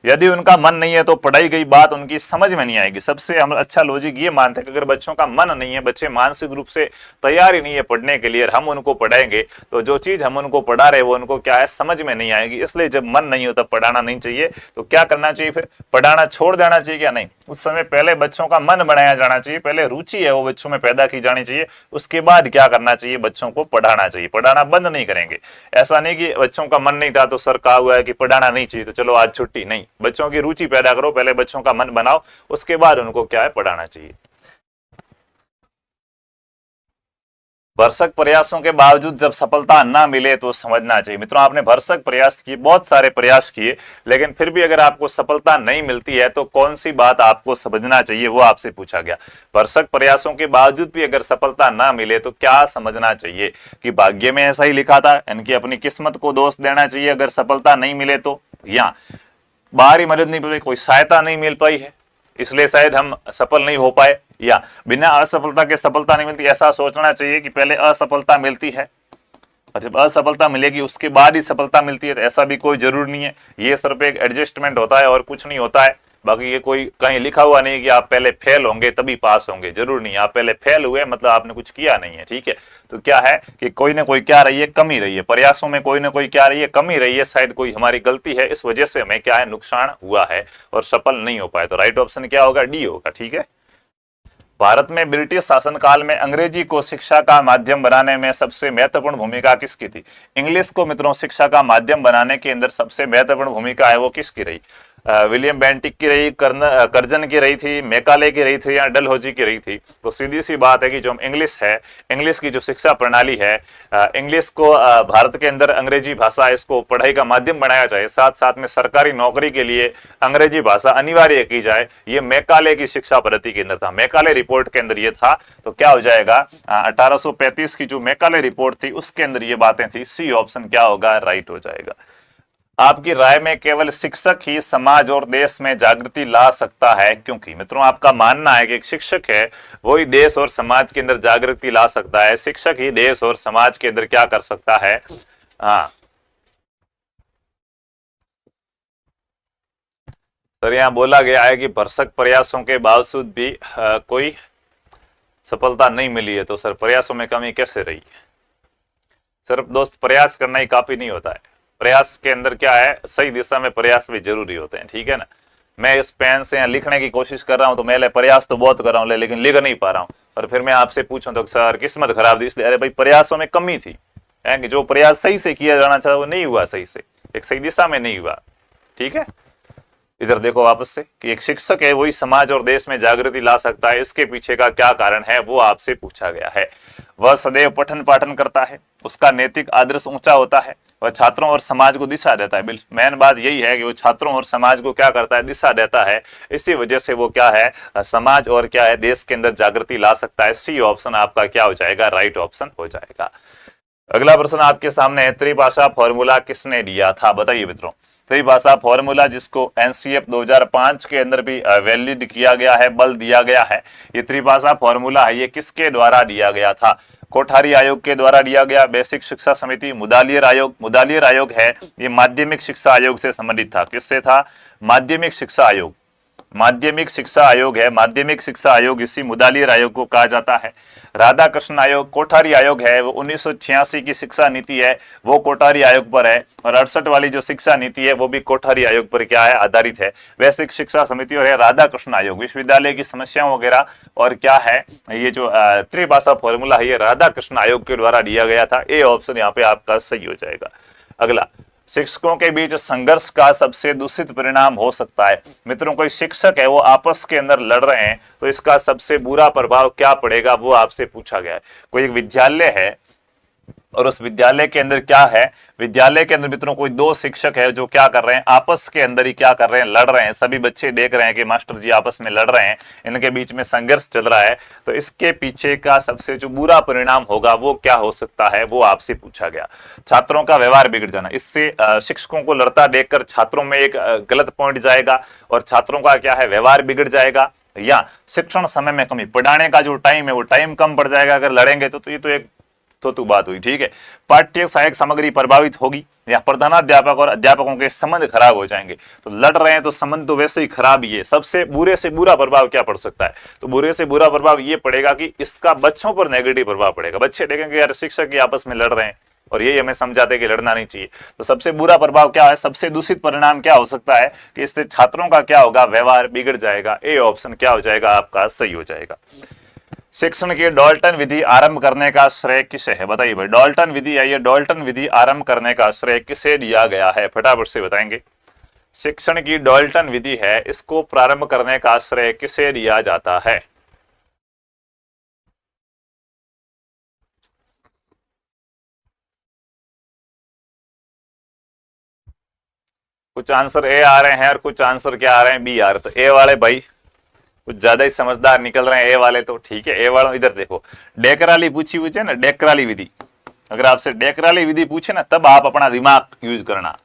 यदि उनका मन नहीं है तो पढ़ाई गई बात उनकी समझ में नहीं आएगी। सबसे हम अच्छा लॉजिक ये मानते हैं कि अगर बच्चों का मन नहीं है, बच्चे मानसिक रूप से तैयार ही नहीं है पढ़ने के लिए, हम उनको पढ़ाएंगे तो जो चीज हम उनको पढ़ा रहे वो उनको क्या है, समझ में नहीं आएगी। इसलिए जब मन नहीं होता पढ़ाना नहीं चाहिए। तो क्या करना चाहिए फिर? पढ़ाना छोड़ देना चाहिए क्या? नहीं, उस समय पहले बच्चों का मन बनाया जाना चाहिए, पहले रुचि है वो बच्चों में पैदा की जानी चाहिए। उसके बाद क्या करना चाहिए, बच्चों को पढ़ाना चाहिए। पढ़ाना बंद नहीं करेंगे। ऐसा नहीं कि बच्चों का मन नहीं था तो सर कहा हुआ है कि पढ़ाना नहीं चाहिए तो चलो आज छुट्टी, नहीं। बच्चों की रुचि पैदा करो, पहले बच्चों का मन बनाओ, उसके बाद उनको क्या है, पढ़ाना चाहिए। भरसक प्रयासों के बावजूद जब सफलता ना मिले तो समझना चाहिए। मित्रों, आपने भरसक प्रयास किए, बहुत सारे प्रयास किए, लेकिन फिर भी अगर आपको सफलता नहीं मिलती है तो कौन सी बात आपको समझना चाहिए, वो आपसे पूछा गया। भरसक प्रयासों के बावजूद भी अगर सफलता ना मिले तो क्या समझना चाहिए? कि भाग्य में ऐसा ही लिखा था, इनकी अपनी किस्मत को दोष देना चाहिए अगर सफलता नहीं मिले तो, या बाहरी मदद नहीं मिली, कोई सहायता नहीं मिल पाई है इसलिए शायद हम सफल नहीं हो पाए, या बिना असफलता के सफलता नहीं मिलती, ऐसा सोचना चाहिए कि पहले असफलता मिलती है और जब असफलता मिलेगी उसके बाद ही सफलता मिलती है। तो ऐसा भी कोई जरूर नहीं है, ये सिर्फ एक एडजस्टमेंट होता है और कुछ नहीं होता है। बाकी ये कोई कहीं लिखा हुआ नहीं कि आप पहले फेल होंगे तभी पास होंगे, जरूर नहीं। आप पहले फेल हुए मतलब आपने कुछ किया नहीं है। ठीक है, तो क्या है कि कोई ना कोई क्या रही है, कमी रही है, प्रयासों में कोई ना कोई क्या रही है, कमी रही है, शायद कोई हमारी गलती है, इस वजह से हमें क्या है, नुकसान हुआ है और सफल नहीं हो पाए। तो राइट ऑप्शन क्या होगा, डी होगा। ठीक है, भारत में ब्रिटिश शासनकाल में अंग्रेजी को शिक्षा का माध्यम बनाने में सबसे महत्वपूर्ण भूमिका किसकी थी? इंग्लिश को मित्रों शिक्षा का माध्यम बनाने के अंदर सबसे महत्वपूर्ण भूमिका है वो किसकी रही? विलियम बेंटिक की रही, कर्जन की रही थी, मैकाले की रही थी, या डलहौजी की रही थी? तो सीधी सी बात है कि जो हम इंग्लिश है, इंग्लिश की जो शिक्षा प्रणाली है, इंग्लिश को भारत के अंदर अंग्रेजी भाषा इसको पढ़ाई का माध्यम बनाया जाए, साथ साथ में सरकारी नौकरी के लिए अंग्रेजी भाषा अनिवार्य की जाए, ये मैकाले की शिक्षा पद्धति के अंदर था, मैकाले रिपोर्ट के अंदर ये था। तो क्या हो जाएगा, 1835 की जो मैकाले रिपोर्ट थी उसके अंदर ये बातें थी। सी ऑप्शन क्या होगा, राइट हो जाएगा। आपकी राय में केवल शिक्षक ही समाज और देश में जागृति ला सकता है? क्योंकि मित्रों आपका मानना है कि एक शिक्षक है वही देश और समाज के अंदर जागृति ला सकता है, शिक्षक ही देश और समाज के अंदर क्या कर सकता है? हाँ सर, यहाँ बोला गया है कि भरसक प्रयासों के बावजूद भी कोई सफलता नहीं मिली है। तो सर प्रयासों में कमी कैसे रही है? सिर्फ दोस्त प्रयास करना ही काफी नहीं होता है, प्रयास के अंदर क्या है, सही दिशा में प्रयास भी जरूरी होते हैं। ठीक है ना, मैं इस पेन से यहाँ लिखने की कोशिश कर रहा हूँ तो मैं प्रयास तो बहुत कर रहा हूँ लेकिन लिख नहीं पा रहा हूँ, और फिर मैं आपसे पूछूं तो सर किस्मत खराब थी इसलिए, अरे भाई प्रयासों में कमी थी, कि जो प्रयास सही से किया जाना चाहिए वो नहीं हुआ, सही से एक सही दिशा में नहीं हुआ। ठीक है, इधर देखो वापस से कि एक शिक्षक है वही समाज और देश में जागृति ला सकता है, इसके पीछे का क्या कारण है वो आपसे पूछा गया है। वह सदैव पठन पाठन करता है, उसका नैतिक आदर्श ऊंचा होता है, वह छात्रों और समाज को दिशा देता है। मेन बात यही है कि वो छात्रों और समाज को क्या करता है, दिशा देता है। इसी वजह से वो क्या है, समाज और क्या है, देश के अंदर जागृति ला सकता है। सी ऑप्शन आपका क्या हो जाएगा, राइट ऑप्शन हो जाएगा। अगला प्रश्न आपके सामने है, त्रिभाषा फॉर्मूला किसने दिया था, बताइए मित्रों। त्रिभाषा फॉर्मूला जिसको एनसीएफ 2005 के अंदर भी वैलिड किया गया है, बल दिया गया है। ये त्रिभाषा फॉर्मूला है, ये किसके द्वारा दिया गया था? कोठारी आयोग के द्वारा दिया गया, बेसिक शिक्षा समिति, मुदालियर आयोग। मुदालियर आयोग है ये माध्यमिक शिक्षा आयोग से संबंधित था। किससे था? माध्यमिक शिक्षा आयोग। माध्यमिक शिक्षा आयोग है, माध्यमिक शिक्षा आयोग, इसी मुदालियर आयोग को कहा जाता है। राधा कृष्ण आयोग कोठारी आयोग है, वो 1986 की शिक्षा नीति है, वो कोठारी आयोग पर है। और 68 वाली जो शिक्षा नीति है वो भी कोठारी आयोग पर क्या है, आधारित है। वैश्विक शिक्षा समिति और है राधा कृष्ण आयोग, विश्वविद्यालय की समस्याओं वगैरह और क्या है, ये जो त्रिभाषा फॉर्मूला है ये राधा कृष्ण आयोग के द्वारा दिया गया था। ए ऑप्शन यहाँ पे आपका सही हो जाएगा। अगला, शिक्षकों के बीच संघर्ष का सबसे दूषित परिणाम हो सकता है। मित्रों, कोई शिक्षक है वो आपस के अंदर लड़ रहे हैं तो इसका सबसे बुरा प्रभाव क्या पड़ेगा वो आपसे पूछा गया है। कोई एक विद्यालय है और उस विद्यालय के अंदर क्या है, विद्यालय के अंदर मित्रों कोई दो शिक्षक है जो क्या कर रहे हैं, आपस के अंदर ही क्या कर रहे हैं, लड़ रहे हैं। सभी बच्चे देख रहे हैं कि मास्टर जी आपस में लड़ रहे हैं, इनके बीच में संघर्ष चल रहा है। तो इसके पीछे का सबसे जो बुरा परिणाम होगा वो क्या हो सकता है, वो आपसे पूछा गया। छात्रों का व्यवहार बिगड़ जाना, इससे शिक्षकों को लड़ता देखकर छात्रों में एक गलत पॉइंट जाएगा और छात्रों का क्या है, व्यवहार बिगड़ जाएगा। या शिक्षण समय में कमी, पढ़ाने का जो टाइम है वो टाइम कम पड़ जाएगा अगर लड़ेंगे तो ये तो एक तो बात हुई। ठीक है, पाठ्य सहायक सामग्री प्रभावित होगी या प्रधानाध्यापक और अध्यापकों के संबंध खराब हो जाएंगे। तो लड़ रहे हैं तो संबंध तो वैसे ही खराब ही है। सबसे बुरे से बुरा प्रभाव क्या पड़ सकता है, तो बुरे से बुरा प्रभाव ये पड़ेगा कि इसका बच्चों पर नेगेटिव प्रभाव पड़ेगा। बच्चे देखेंगे यार शिक्षक ही आपस में लड़ रहे हैं और यही हमें समझाते हैं कि लड़ना नहीं चाहिए। तो सबसे बुरा प्रभाव क्या है, सबसे दूषित परिणाम क्या हो सकता है कि इससे छात्रों का क्या होगा, व्यवहार बिगड़ जाएगा। ए ऑप्शन क्या हो जाएगा आपका सही हो जाएगा। शिक्षण की डाल्टन विधि आरंभ करने का श्रेय किसे है, बताइए भाई। डाल्टन विधि है, ये डाल्टन विधि आरंभ करने का श्रेय किसे दिया गया है, फटाफट से बताएंगे। शिक्षण की डाल्टन विधि है, इसको प्रारंभ करने का श्रेय किसे दिया जाता है? कुछ आंसर ए आ रहे हैं और कुछ आंसर क्या आ रहे हैं, बी आ रहे। तो ए वाले भाई कुछ ज्यादा ही समझदार निकल रहे हैं, ए वाले तो ठीक है। ए वालों इधर देखो, डेकराली पूछी हुई है ना, डेकराली विधि। अगर आपसे डेकराली विधि पूछे ना तब आप अपना दिमाग यूज करना,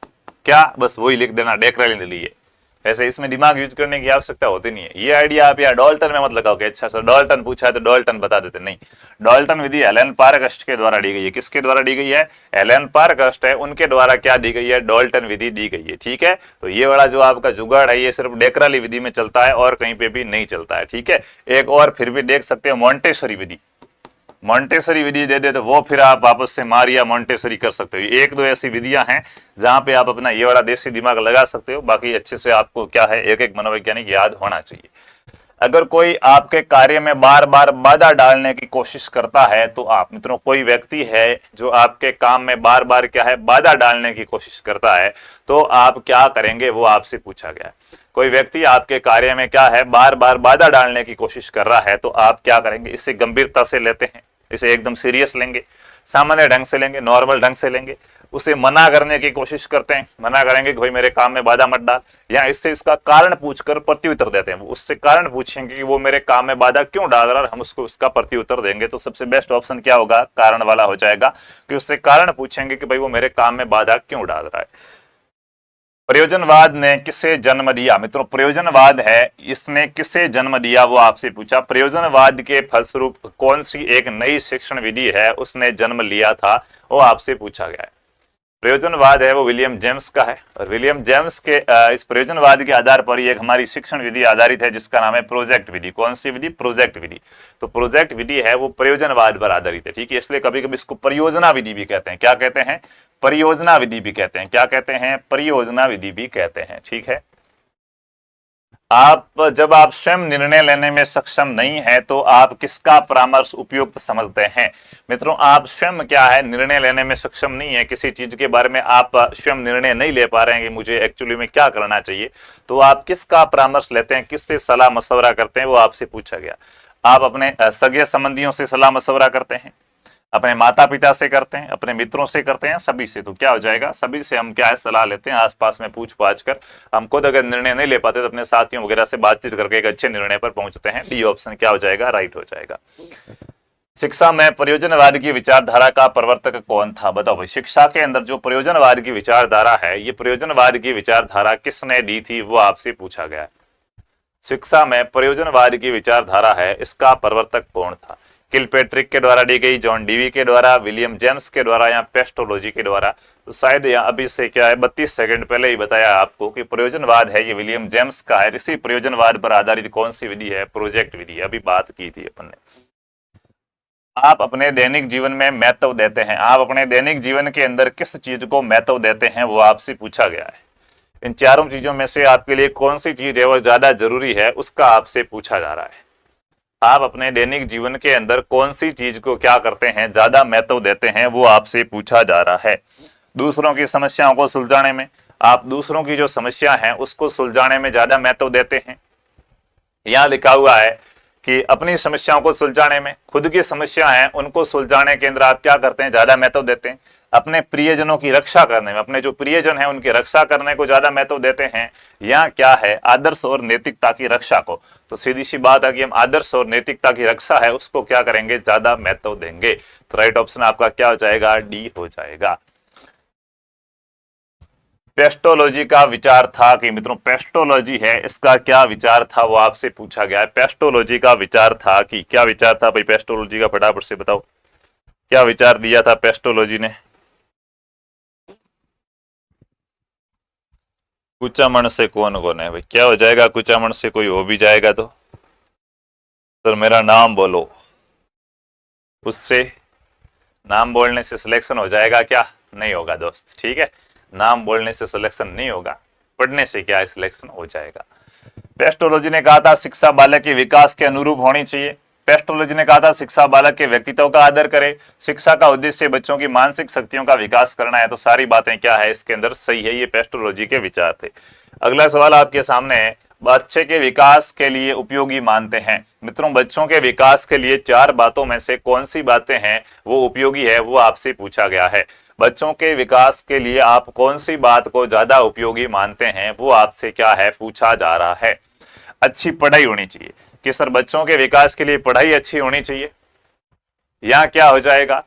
क्या बस वही लिख देना डेकराली ने ली है। वैसे इसमें दिमाग यूज करने की आवश्यकता होती नहीं है। ये आइडिया आप यार डाल्टन में मत लगाओ कि अच्छा सर डाल्टन पूछा है तो डाल्टन बता देते, नहीं। डाल्टन विधि एलन पारकस्ट के द्वारा दी गई है। किसके द्वारा दी गई है, एलन पारकस्ट है, उनके द्वारा क्या दी गई है, डाल्टन विधि दी गई है। ठीक है, तो ये वाला जो आपका जुगाड़ है ये सिर्फ डेकराली विधि में चलता है और कहीं पे भी नहीं चलता है। ठीक है, एक और फिर भी देख सकते हो मॉन्टेसरी विधि। मॉन्टेसरी विधि दे दे तो वो फिर आप वापस से मारिया मॉन्टेसरी कर सकते हो। एक दो ऐसी विधियां हैं जहां पे आप अपना ये वाला देसी दिमाग लगा सकते हो। बाकी अच्छे से आपको क्या है, एक एक मनोवैज्ञानिक याद होना चाहिए। अगर कोई आपके कार्य में बार बार बाधा डालने की कोशिश करता है तो आप मित्रों, कोई व्यक्ति है जो आपके काम में बार बार क्या है, बाधा डालने की कोशिश करता है तो आप क्या करेंगे, वो आपसे पूछा गया है। कोई व्यक्ति आपके कार्य में क्या है, बार बार बाधा डालने की कोशिश कर रहा है तो आप क्या करेंगे, इसे गंभीरता से लेते हैं, इसे एकदम सीरियस लेंगे, सामान्य ढंग से लेंगे, नॉर्मल ढंग से लेंगे, उसे मना करने की कोशिश करते हैं, मना करेंगे कि भाई मेरे काम में बाधा मत डाल, या इससे इसका कारण पूछकर प्रत्युत्तर देते हैं। उससे कारण पूछेंगे कि वो मेरे काम में बाधा क्यों डाल रहा है, हम उसको उसका प्रत्युत्तर देंगे। तो सबसे बेस्ट ऑप्शन क्या होगा, कारण वाला हो जाएगा कि उससे कारण पूछेंगे कि भाई वो मेरे काम में बाधा क्यों डाल रहा है। प्रयोजनवाद ने किसे जन्म दिया, मित्रों प्रयोजनवाद है, इसने किसे जन्म दिया वो आपसे पूछा। प्रयोजनवाद के फलस्वरूप कौन सी एक नई शिक्षण विधि है उसने जन्म लिया था, वो आपसे पूछा गया है। प्रयोजनवाद है वो विलियम जेम्स का है और विलियम जेम्स के इस प्रयोजनवाद के आधार पर एक हमारी शिक्षण विधि आधारित है जिसका नाम है प्रोजेक्ट विधि। कौन सी विधि, प्रोजेक्ट विधि। तो प्रोजेक्ट विधि है वो प्रयोजनवाद पर आधारित है। ठीक है, इसलिए कभी कभी इसको परियोजना विधि भी कहते हैं। क्या कहते हैं, परियोजना विधि भी कहते हैं। क्या कहते हैं, परियोजना विधि भी कहते हैं। ठीक है, आप जब आप स्वयं निर्णय लेने में सक्षम नहीं है तो आप किसका परामर्श उपयुक्त समझते हैं। मित्रों, आप स्वयं क्या है, निर्णय लेने में सक्षम नहीं है, किसी चीज के बारे में आप स्वयं निर्णय नहीं ले पा रहे हैं कि मुझे एक्चुअली में क्या करना चाहिए, तो आप किसका परामर्श लेते हैं, किससे सलाह मशवरा करते हैं, वो आपसे पूछा गया। आप अपने सगे संबंधियों से सलाह मशवरा करते हैं, अपने माता पिता से करते हैं, अपने मित्रों से करते हैं, सभी से। तो क्या हो जाएगा, सभी से हम क्या है सलाह लेते हैं, आसपास में पूछ पाछ कर। हम खुद अगर निर्णय नहीं ले पाते तो अपने साथियों वगैरह से बातचीत करके एक अच्छे निर्णय पर पहुंचते हैं। डी ऑप्शन क्या हो जाएगा, राइट हो जाएगा। शिक्षा में प्रयोजनवाद की विचारधारा का प्रवर्तक कौन था, बताओ भाई। शिक्षा के अंदर जो प्रयोजनवाद की विचारधारा है, ये प्रयोजनवाद की विचारधारा किसने दी थी, वो आपसे पूछा गया है। शिक्षा में प्रयोजनवाद की विचारधारा है, इसका प्रवर्तक कौन था। किलपेट्रिक के द्वारा दी गई, जॉन डीवी के द्वारा, विलियम जेम्स के द्वारा, या पेस्टोलॉजी के द्वारा। तो शायद यहाँ अभी से क्या है 32 सेकंड पहले ही बताया आपको कि प्रयोजनवाद है ये विलियम जेम्स का है। इसी प्रयोजनवाद पर आधारित कौन सी विधि है, प्रोजेक्ट विधि। अभी बात की थी अपन ने। आप अपने दैनिक जीवन में महत्व देते हैं, आप अपने दैनिक जीवन के अंदर किस चीज को महत्व देते हैं, वो आपसे पूछा गया है। इन चारों चीजों में से आपके लिए कौन सी चीज है वो ज्यादा जरूरी है, उसका आपसे पूछा जा रहा है। आप अपने दैनिक जीवन के अंदर कौन सी चीज को क्या करते हैं, ज्यादा महत्व देते हैं, वो आपसे पूछा जा रहा है। दूसरों की समस्याओं को सुलझाने में आप दूसरों की जो समस्या है उसको सुलझाने में ज्यादा महत्व देते हैं। यहाँ लिखा हुआ है कि अपनी समस्याओं को सुलझाने में, खुद की समस्या है उनको सुलझाने के अंदर आप क्या करते हैं, ज्यादा महत्व देते हैं। अपने प्रियजनों की रक्षा करने में, अपने जो प्रियजन है उनकी रक्षा करने को ज्यादा महत्व देते हैं। या क्या है, आदर्श और नैतिकता की रक्षा को। तो सीधी सी बात है कि हम आदर्श और नैतिकता की रक्षा है उसको क्या करेंगे, ज्यादा महत्व देंगे। तो राइट ऑप्शन आपका क्या हो जाएगा, डी हो जाएगा। पेस्टोलॉजी का विचार था कि मित्रों, पेस्टोलॉजी है इसका क्या विचार था वो आपसे पूछा गया है। पेस्टोलॉजी का विचार था कि क्या विचार था भाई पेस्टोलॉजी का, फटाफट से बताओ क्या विचार दिया था पेस्टोलॉजी ने। कुचामण से कौन कौन है भाई, क्या हो जाएगा, कुचामण से कोई हो भी जाएगा तो सर मेरा नाम बोलो। उससे नाम बोलने से सिलेक्शन हो जाएगा क्या, नहीं होगा दोस्त, ठीक है। नाम बोलने से सिलेक्शन नहीं होगा, पढ़ने से क्या है सिलेक्शन हो जाएगा। पेस्टोलॉजी ने कहा था शिक्षा बालक के विकास के अनुरूप होनी चाहिए। पेस्टोलॉजी ने कहा था शिक्षा बालक के व्यक्तित्व का आदर करे। शिक्षा का उद्देश्य बच्चों की मानसिक शक्तियों का विकास करना है। तो सारी बातें क्या है इसके अंदर सही है, ये पेस्टोलॉजी के विचार थे। अगला सवाल आपके सामने है, बच्चे के विकास के लिए उपयोगी मानते हैं। मित्रों, बच्चों के विकास के लिए 4 बातों में से कौन सी बातें हैं वो उपयोगी है, वो आपसे पूछा गया है। बच्चों के विकास के लिए आप कौन सी बात को ज्यादा उपयोगी मानते हैं, वो आपसे क्या है पूछा जा रहा है। अच्छी पढ़ाई होनी चाहिए कि सर बच्चों के विकास के लिए पढ़ाई अच्छी होनी चाहिए। या क्या हो जाएगा,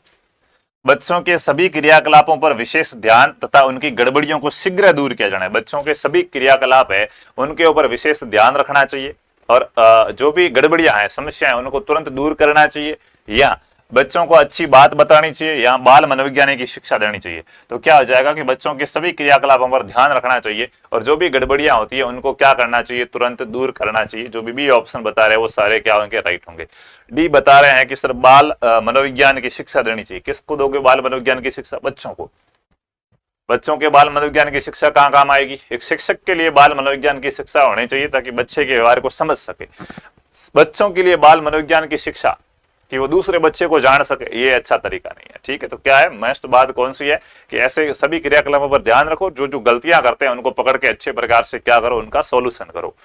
बच्चों के सभी क्रियाकलापों पर विशेष ध्यान तथा उनकी गड़बड़ियों को शीघ्र दूर किया जाना है। बच्चों के सभी क्रियाकलाप है उनके ऊपर विशेष ध्यान रखना चाहिए और जो भी गड़बड़ियां हैं, समस्याएं, उनको तुरंत दूर करना चाहिए। या बच्चों को अच्छी बात बतानी चाहिए, या बाल मनोविज्ञान की शिक्षा देनी चाहिए। तो क्या हो जाएगा कि बच्चों के सभी क्रियाकलापों पर ध्यान रखना चाहिए और जो भी गड़बड़ियां होती है उनको क्या करना चाहिए, तुरंत दूर करना चाहिए। जो भी ऑप्शन बता रहे हैं वो सारे क्या होंगे, राइट होंगे। डी बता रहे हैं कि सर बाल मनोविज्ञान की शिक्षा देनी चाहिए। किसको दोगे बाल मनोविज्ञान की शिक्षा, बच्चों को। बच्चों के बाल मनोविज्ञान की शिक्षा कहाँ काम आएगी, एक शिक्षक के लिए बाल मनोविज्ञान की शिक्षा होनी चाहिए ताकि बच्चे के व्यवहार को समझ सके। बच्चों के लिए बाल मनोविज्ञान की शिक्षा कि वो दूसरे बच्चे को जान सके, ये अच्छा तरीका नहीं है, ठीक है। तो क्या है, मस्ट बात कौन सी है कि ऐसे सभी क्रियाकलापों पर ध्यान रखो, जो जो गलतियां करते हैं उनको पकड़ के अच्छे प्रकार से क्या करो, उनका सॉल्यूशन करो।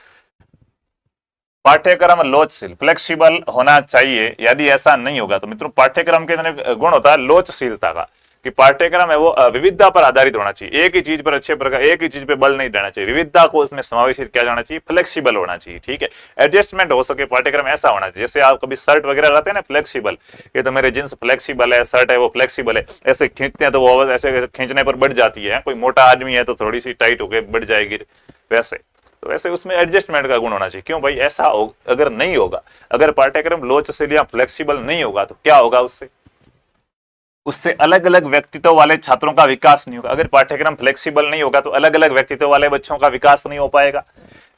पाठ्यक्रम लोचशील फ्लेक्सिबल होना चाहिए, यदि ऐसा नहीं होगा तो मित्रों पाठ्यक्रम के अंदर गुण होता है लोचशीलता का, कि पाठ्यक्रम है वो विविधता पर आधारित होना चाहिए। एक ही चीज पर अच्छे प्रकार, एक ही चीज पे बल नहीं देना चाहिए, विविधता को उसमें समावेशित किया जाना चाहिए, फ्लेक्सिबल होना चाहिए, ठीक है। एडजस्टमेंट हो सके, पाठ्यक्रम ऐसा होना चाहिए। जैसे आप कभी शर्ट वगैरह रहते हैं ना फ्लेक्सिबल, ये तो मेरे जींस फ्लेक्सिबल है, शर्ट है वो फ्लेक्सिबल है, ऐसे खींचते हैं तो वो ऐसे खींचने पर बढ़ जाती है। कोई मोटा आदमी है तो थोड़ी सी टाइट होकर बढ़ जाएगी, वैसे तो ऐसे उसमें एडजस्टमेंट का गुण होना चाहिए। क्यों भाई, ऐसा अगर नहीं होगा, अगर पाठ्यक्रम लोचशील या फ्लेक्सिबल नहीं होगा तो क्या होगा, उससे अलग अलग व्यक्तित्व वाले छात्रों का विकास नहीं होगा। अगर पाठ्यक्रम फ्लेक्सिबल नहीं होगा तो अलग अलग व्यक्तित्व वाले बच्चों का विकास नहीं हो पाएगा,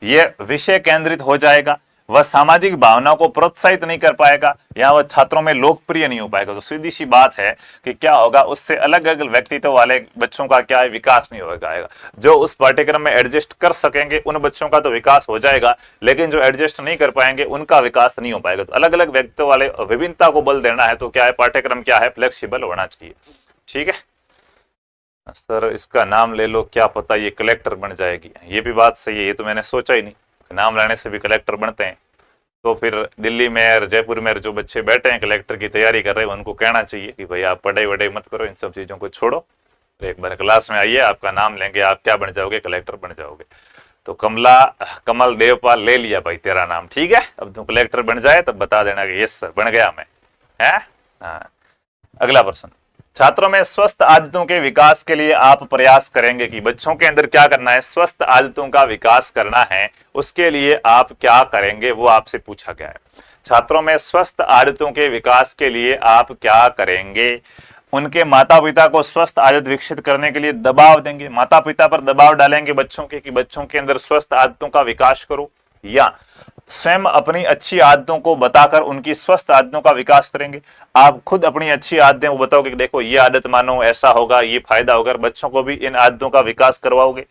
यह विषय केंद्रित हो जाएगा, वह सामाजिक भावनाओं को प्रोत्साहित नहीं कर पाएगा, या वह छात्रों में लोकप्रिय नहीं हो पाएगा। तो सीधी सी बात है कि क्या होगा, उससे अलग अलग व्यक्तित्व वाले बच्चों का क्या है, विकास नहीं हो पाएगा। जो उस पाठ्यक्रम में एडजस्ट कर सकेंगे उन बच्चों का तो विकास हो जाएगा, लेकिन जो एडजस्ट नहीं कर पाएंगे उनका विकास नहीं हो पाएगा। तो अलग अलग व्यक्तित्व वाले विभिन्नता को बल देना है तो क्या है, पाठ्यक्रम क्या है, फ्लेक्सिबल होना चाहिए, ठीक है। सर इसका नाम ले लो, क्या पता ये कलेक्टर बन जाएगी। ये भी बात सही है, ये तो मैंने सोचा ही नहीं, नाम लेने से भी कलेक्टर बनते हैं। तो फिर दिल्ली में और जयपुर में जो बच्चे बैठे हैं कलेक्टर की तैयारी कर रहे हैं उनको कहना चाहिए कि भाई आप पढ़ाई वढ़ाई मत करो, इन सब चीजों को छोड़ो, एक बार क्लास में आइए, आपका नाम लेंगे, आप क्या बन जाओगे, कलेक्टर बन जाओगे। तो कमल देवपाल ले लिया भाई तेरा नाम, ठीक है, अब तुम कलेक्टर बन जाए तब बता देना कि यस सर बन गया मैं, है। हाँ, अगला प्रश्न, छात्रों में स्वस्थ आदतों के विकास के लिए आप प्रयास करेंगे कि बच्चों के अंदर क्या करना है, स्वस्थ आदतों का विकास करना है, उसके लिए आप क्या करेंगे, वो आपसे पूछा गया है। छात्रों में स्वस्थ आदतों के विकास के लिए आप क्या करेंगे, उनके माता पिता को स्वस्थ आदत विकसित करने के लिए दबाव देंगे, माता पिता पर दबाव डालेंगे बच्चों के कि बच्चों के अंदर स्वस्थ आदतों का विकास करो, या स्वयं अपनी अच्छी आदतों को बताकर उनकी स्वस्थ आदतों का विकास करेंगे। आप खुद अपनी अच्छी आदतें वो बताओगे कि देखो ये आदत मानो ऐसा होगा, ये फायदा होगा, बच्चों को भी इन आदतों का विकास करवाओगे।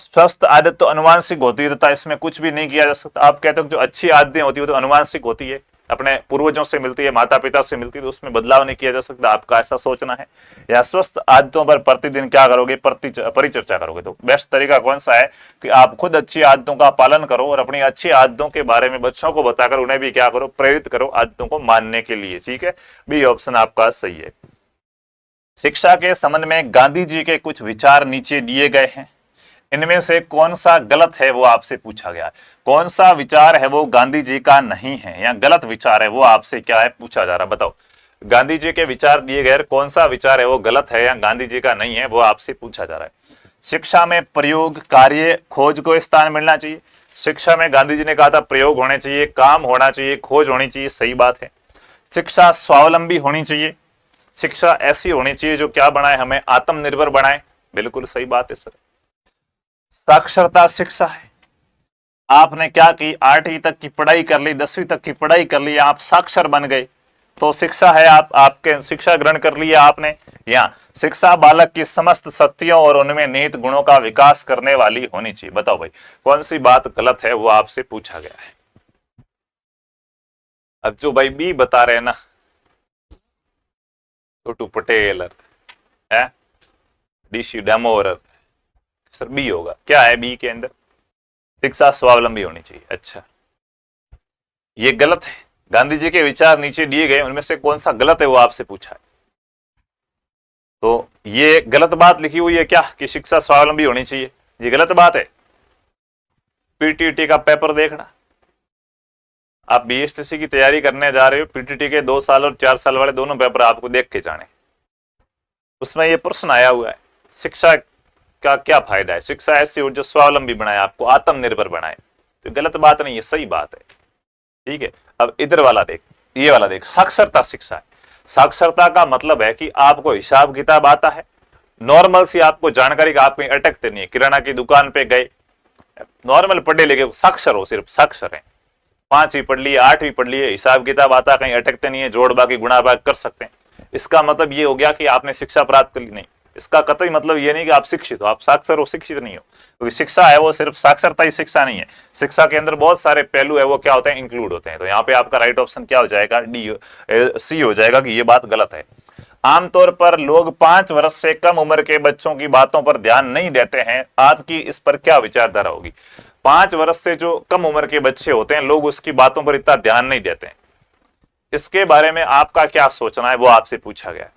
स्वस्थ आदत तो अनुवांशिक होती है तथा इसमें कुछ भी नहीं किया जा सकता। आप कहते हो जो अच्छी आदतें होती है तो अनुवांशिक होती है, अपने पूर्वजों से मिलती है, माता पिता से मिलती है, तो उसमें बदलाव नहीं किया जा सकता, आपका ऐसा सोचना है। या स्वस्थ आदतों पर प्रतिदिन क्या करोगे, परिचर्चा करोगे। तो बेस्ट तरीका कौन सा है कि आप खुद अच्छी आदतों का पालन करो और अपनी अच्छी आदतों के बारे में बच्चों को बताकर उन्हें भी क्या करो, प्रेरित करो आदतों को मानने के लिए, ठीक है। बी ऑप्शन आपका सही है। शिक्षा के संबंध में गांधी जी के कुछ विचार नीचे दिए गए हैं, इनमें से कौन सा गलत है वो आपसे पूछा गया है। कौन सा विचार है वो गांधी जी का नहीं है या गलत विचार है, वो आपसे क्या है पूछा जा रहा है। बताओ गांधी जी के विचार दिए गए, कौन सा विचार है वो गलत है या गांधी जी का नहीं है, वो आपसे पूछा जा रहा है। शिक्षा में प्रयोग, कार्य, खोज को स्थान मिलना चाहिए। शिक्षा में गांधी जी ने कहा था प्रयोग होने चाहिए, काम होना चाहिए, खोज होनी चाहिए, सही बात है। शिक्षा स्वावलंबी होनी चाहिए, शिक्षा ऐसी होनी चाहिए जो क्या बनाए, हमें आत्मनिर्भर बनाए, बिल्कुल सही बात है सर। साक्षरता शिक्षा है, आपने क्या की, 8वीं तक की पढ़ाई कर ली, 10वीं तक की पढ़ाई कर ली, आप साक्षर बन गए तो शिक्षा है, आपके शिक्षा ग्रहण कर लिया आपने। या शिक्षा बालक की समस्त शक्तियों और उनमें निहित गुणों का विकास करने वाली होनी चाहिए। बताओ भाई कौन सी बात गलत है वो आपसे पूछा गया है। अब जो भाई बी बता रहे हैं ना, छोटू पटेल है, डीसी डामोर, सर बी होगा। क्या है बी के अंदर, शिक्षा स्वावलंबी होनी चाहिए। अच्छा ये गलत है, गांधी जी के विचार नीचे दिए गए, उनमें से कौन सा गलत है वो आपसे पूछा है। तो ये गलत बात लिखी हुई है क्या कि शिक्षा स्वावलंबी होनी चाहिए, ये गलत बात है। पीटीटी का पेपर देखना, आप बीएसटीसी की तैयारी करने जा रहे हो, पीटीटी के 2 साल और 4 साल वाले दोनों पेपर आपको देख के जाने, उसमें ये प्रश्न आया हुआ है शिक्षा का क्या फायदा है, शिक्षा ऐसी हो जो स्वावलंबी बनाए, आपको आत्मनिर्भर बनाए। तो गलत बात नहीं है, सही बात है, ठीक है। अब इधर वाला देख, ये वाला देख, साक्षरता शिक्षा है। साक्षरता का मतलब है कि आपको हिसाब किताब आता है, नॉर्मल सी आपको जानकारी का, आप कहीं अटकते नहीं है, किराना की दुकान पे गए, नॉर्मल पढ़े लिखे साक्षर हो, सिर्फ साक्षर है, 5वीं पढ़ लिए, 8वीं पढ़ लिए, हिसाब किताब आता, कहीं अटकते नहीं है, जोड़ बाकी गुणा भाग कर सकते हैं। इसका मतलब ये हो गया कि आपने शिक्षा प्राप्त कर ली, नहीं, इसका कतई मतलब ये नहीं कि आप शिक्षित हो, आप साक्षर हो, शिक्षित नहीं हो। क्योंकि शिक्षा है वो सिर्फ साक्षरता ही शिक्षा नहीं है, शिक्षा के अंदर बहुत सारे पहलू है वो क्या होते हैं, इंक्लूड होते हैं। तो यहाँ पे आपका राइट ऑप्शन क्या हो जाएगा, सी हो जाएगा कि ये बात गलत है। आमतौर पर लोग 5 वर्ष से कम उम्र के बच्चों की बातों पर ध्यान नहीं देते हैं, आपकी इस पर क्या विचारधारा होगी। 5 वर्ष से जो कम उम्र के बच्चे होते हैं, लोग उसकी बातों पर इतना ध्यान नहीं देते हैं, इसके बारे में आपका क्या सोचना है वो आपसे पूछा गया है।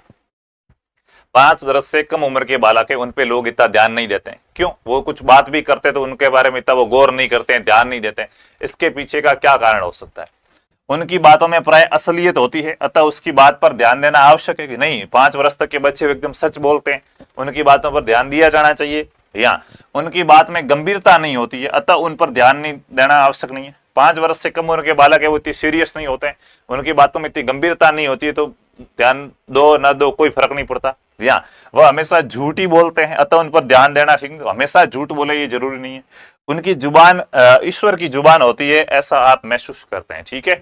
5 वर्ष से कम उम्र के बालक है, उन पे लोग इतना ध्यान नहीं देते हैं, क्यों, वो कुछ बात भी करते तो उनके बारे में इतना वो गौर नहीं करते हैं, ध्यान नहीं देते हैं, इसके पीछे का क्या कारण हो सकता है। उनकी बातों में प्राय असलियत होती है, अतः उसकी बात पर ध्यान देना आवश्यक है कि नहीं। 5 वर्ष तक के बच्चे एकदम सच बोलते हैं, उनकी बातों पर ध्यान दिया जाना चाहिए। या उनकी बात में गंभीरता नहीं होती है, अतः उन पर ध्यान नहीं देना आवश्यक नहीं है। 5 वर्ष से कम उम्र के बालक है वो इतनी सीरियस नहीं होते हैं, उनकी बातों में इतनी गंभीरता नहीं होती है, तो ध्यान दो ना दो कोई फर्क नहीं पड़ता। या वह हमेशा झूठ ही बोलते हैं, अतः उन पर ध्यान देना ठीक नहीं। हमेशा झूठ बोले ये जरूरी नहीं है, उनकी जुबान ईश्वर की जुबान होती है, ऐसा आप महसूस करते हैं, ठीक है।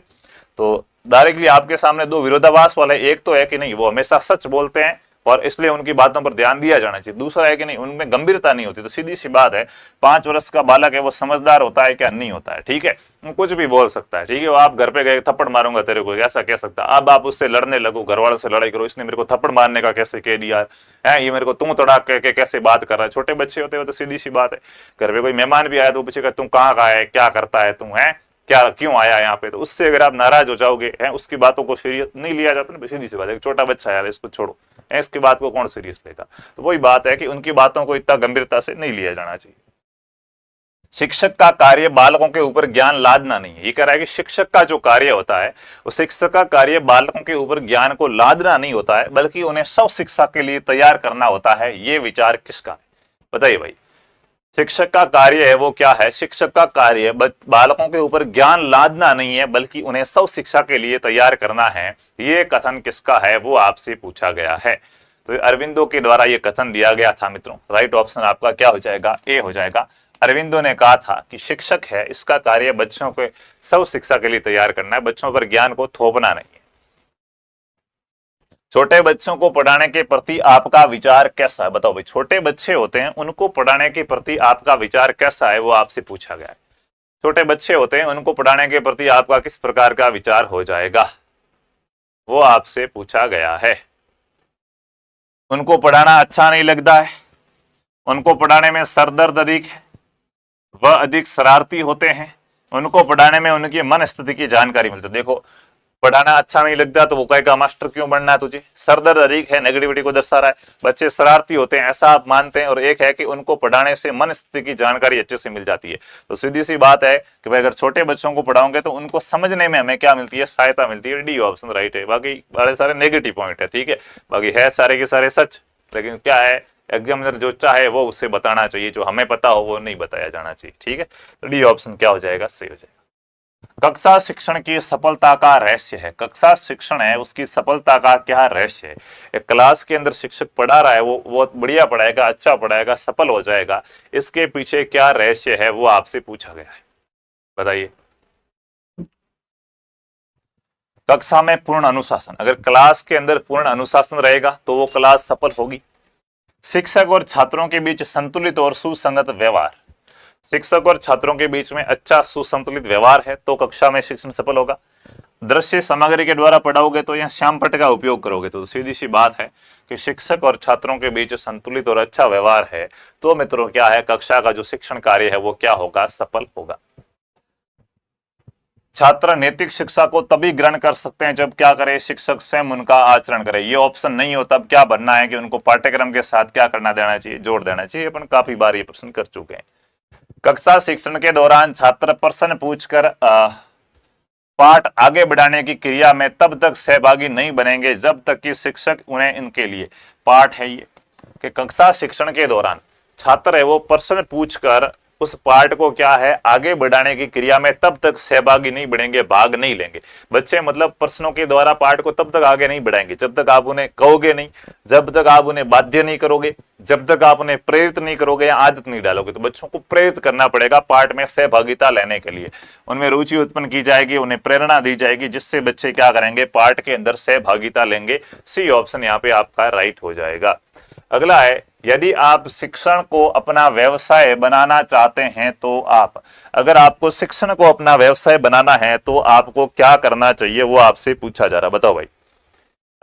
तो डायरेक्टली आपके सामने 2 विरोधाभास वाले, एक तो है कि नहीं वो हमेशा सच बोलते हैं और इसलिए उनकी बातों पर ध्यान दिया जाना चाहिए, दूसरा है कि नहीं उनमें गंभीरता नहीं होती। तो सीधी सी बात है, 5 वर्ष का बालक है वो समझदार होता है क्या, नहीं होता है, ठीक है, वो कुछ भी बोल सकता है, ठीक है। आप घर पे गए थप्पड़ मारूंगा तेरे को, ऐसा कह सकता है। अब आप उससे लड़ने लगो, घर वालों से लड़ाई करो, इसने मेरे को थप्पड़ मारने का कैसे कह दिया है, ये मेरे को तुम तड़ा के कैसे बात कर रहा है। छोटे बच्चे होते हो तो सीधी सी बात है, घर पे कोई मेहमान भी आया तो पूछेगा तुम कहाँ का है, क्या करता है तू, है क्या क्यों आया यहाँ पे, तो उससे अगर आप नाराज हो जाओगे है, उसकी बातों को सीरियस नहीं लिया जाता ना, सीधी सी बात है, छोटा बच्चा यार इसको छोड़ो, इसकी बात को कौन सीरियस लेगा। तो वही बात है कि उनकी बातों को इतना गंभीरता से नहीं लिया जाना चाहिए। शिक्षक का कार्य बालकों के ऊपर ज्ञान लादना नहीं है, ये कह रहा है कि शिक्षक का जो कार्य होता है, वो शिक्षक का कार्य बालकों के ऊपर ज्ञान को लादना नहीं होता है, बल्कि उन्हें सब शिक्षा के लिए तैयार करना होता है। ये विचार किसका है बताइए भाई। शिक्षक का कार्य है वो क्या है, शिक्षक का कार्य बालकों के ऊपर ज्ञान लादना नहीं है, बल्कि उन्हें सब शिक्षा के लिए तैयार करना है। ये कथन किसका है वो आपसे पूछा गया है। तो अरविंदो के द्वारा ये कथन दिया गया था मित्रों। राइट ऑप्शन आपका क्या हो जाएगा, ए हो जाएगा। अरविंदो ने कहा था कि शिक्षक है, इसका कार्य बच्चों को सब शिक्षा के लिए तैयार करना है, बच्चों पर ज्ञान को थोपना नहीं है। छोटे बच्चों को पढ़ाने के प्रति आपका विचार कैसा है बताओ भाई। छोटे बच्चे होते हैं, उनको पढ़ाने के प्रति आपका विचार कैसा है वो आपसे पूछा गया है। छोटे बच्चे होते हैं, उनको पढ़ाने के प्रति आपका किस प्रकार का विचार हो जाएगा वो आपसे पूछा गया है। उनको पढ़ाना अच्छा नहीं लगता है, उनको पढ़ाने में सरदर्द अधिक है, वह अधिक शरारती होते हैं, उनको पढ़ाने में उनकी मन स्थिति की जानकारी मिलती है। देखो पढ़ाना अच्छा नहीं लगता तो वो कहेगा मास्टर क्यों बनना है तुझे, सरदर्द अधिक है, नेगेटिविटी को दर्शा रहा है, बच्चे शरारती होते हैं ऐसा आप मानते हैं, और एक है कि उनको पढ़ाने से मन स्थिति की जानकारी अच्छे से मिल जाती है। तो सीधी सी बात है कि भाई अगर छोटे बच्चों को पढ़ाओगे तो उनको समझने में हमें क्या मिलती है, सहायता मिलती है। डी ऑप्शन राइट है। बाकी बड़े सारे नेगेटिव पॉइंट है, ठीक है, बाकी है सारे के सारे सच, लेकिन क्या है एग्जामिनर जो चाहे वो उसे बताना चाहिए, जो हमें पता हो वो नहीं बताया जाना चाहिए, ठीक है। तो डी ऑप्शन क्या हो जाएगा, सही हो जाएगा। कक्षा शिक्षण की सफलता का रहस्य है, कक्षा शिक्षण है उसकी सफलता का क्या रहस्य है। एक क्लास के अंदर शिक्षक पढ़ा रहा है, वो बहुत बढ़िया पढ़ाएगा, अच्छा पढ़ाएगा, सफल हो जाएगा, इसके पीछे क्या रहस्य है वो आपसे पूछा गया है, बताइए। कक्षा में पूर्ण अनुशासन, अगर क्लास के अंदर पूर्ण अनुशासन रहेगा तो वो क्लास सफल होगी। शिक्षक और छात्रों के बीच संतुलित और सुसंगत व्यवहार, शिक्षक और छात्रों के बीच में अच्छा सुसंतुलित व्यवहार है तो कक्षा में शिक्षण सफल होगा। दृश्य सामग्री के द्वारा पढ़ाओगे तो यहाँ श्यामपट्ट का उपयोग करोगे तो सीधी सी बात है कि शिक्षक और छात्रों के बीच संतुलित और अच्छा व्यवहार है तो मित्रों क्या है, कक्षा का जो शिक्षण कार्य है वो क्या होगा, सफल होगा। छात्र नैतिक शिक्षा को तभी ग्रहण कर सकते हैं जब क्या करे, शिक्षक स्वयं उनका आचरण करे। ये ऑप्शन नहीं हो तब क्या बनना है कि उनको पाठ्यक्रम के साथ क्या करना देना चाहिए, जोड़ देना चाहिए। अपन काफी बार ये प्रश्न कर चुके हैं। कक्षा शिक्षण के दौरान छात्र प्रश्न पूछकर पाठ आगे बढ़ाने की क्रिया में तब तक सहभागी नहीं बनेंगे जब तक कि शिक्षक उन्हें इनके लिए पाठ है ये कि कक्षा शिक्षण के दौरान छात्र है वो प्रश्न पूछकर उस पाठ को क्या है आगे बढ़ाने की क्रिया में तब तक सहभागी नहीं बनेंगे, भाग नहीं लेंगे। बच्चे मतलब प्रश्नों के द्वारा पाठ को तब तक आगे नहीं बढ़ाएंगे जब तक आप उन्हें कहोगे नहीं, जब तक आप उन्हें बाध्य नहीं करोगे, जब तक आप उन्हें प्रेरित नहीं करोगे या आदत नहीं डालोगे। तो बच्चों को प्रेरित करना पड़ेगा पाठ में सहभागिता लेने के लिए, उनमें रुचि उत्पन्न की जाएगी, उन्हें प्रेरणा दी जाएगी, जिससे बच्चे क्या करेंगे, पाठ के अंदर सहभागिता लेंगे। सी ऑप्शन यहाँ पे आपका राइट हो जाएगा। अगला है, यदि आप शिक्षण को अपना व्यवसाय बनाना चाहते हैं तो आप, अगर आपको शिक्षण को अपना व्यवसाय बनाना है तो आपको क्या करना चाहिए वो आपसे पूछा जा रहा। बताओ भाई,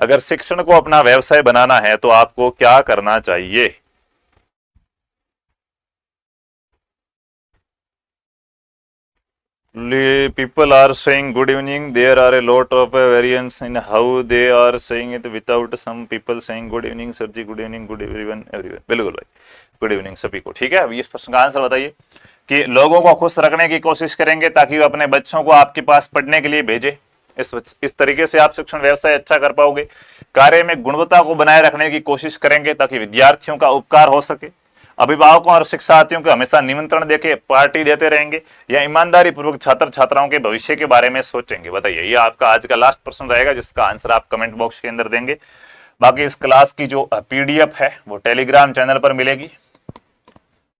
अगर शिक्षण को अपना व्यवसाय बनाना है तो आपको क्या करना चाहिए। People are saying good evening. There are a lot of variance in how they are saying it without some people saying good evening sir ji, good evening, good everyone, everyone। बिल्कुल भाई, गुड इवनिंग सभी को। ठीक है, अभी इस प्रश्न का आंसर बताइए कि लोगों को खुश रखने की कोशिश करेंगे ताकि वो अपने बच्चों को आपके पास पढ़ने के लिए भेजे। इस तरीके से आप शिक्षण व्यवसाय अच्छा कर पाओगे। कार्य में गुणवत्ता को बनाए रखने की कोशिश करेंगे ताकि विद्यार्थियों का उपकार हो सके। अभिभावकों और शिक्षार्थियों को हमेशा निमंत्रण देके पार्टी देते रहेंगे या ईमानदारी पूर्वक छात्र छात्राओं के भविष्य के बारे में सोचेंगे। बताइए, ये आपका आज का लास्ट प्रश्न रहेगा जिसका आंसर आप कमेंट बॉक्स के अंदर देंगे। बाकी इस क्लास की जो पीडीएफ है वो टेलीग्राम चैनल पर मिलेगी,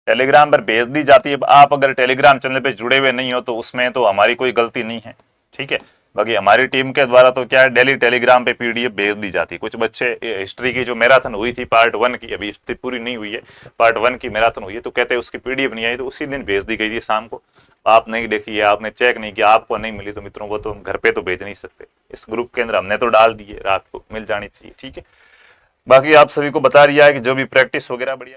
टेलीग्राम पर भेज दी जाती है। आप अगर टेलीग्राम चैनल पे जुड़े हुए नहीं हो तो उसमें तो हमारी कोई गलती नहीं है, ठीक है। बाकी हमारी टीम के द्वारा तो क्या है, डेली टेलीग्राम पे पीडीएफ भेज दी जाती है। कुछ बच्चे हिस्ट्री की जो मैराथन हुई थी पार्ट 1 की, अभी हिस्ट्री पूरी नहीं हुई है, पार्ट 1 की मैराथन हुई है, तो कहते हैं उसकी पीडीएफ नहीं आई, तो उसी दिन भेज दी गई थी शाम को। आप नहीं देखी है, आपने चेक नहीं किया, आपको नहीं मिली तो मित्रों को तो हम घर पे तो भेज नहीं सकते। इस ग्रुप के अंदर हमने तो डाल दी है, रात को मिल जानी चाहिए, ठीक है। बाकी आप सभी को बता दिया है कि जो भी प्रैक्टिस वगैरह बढ़िया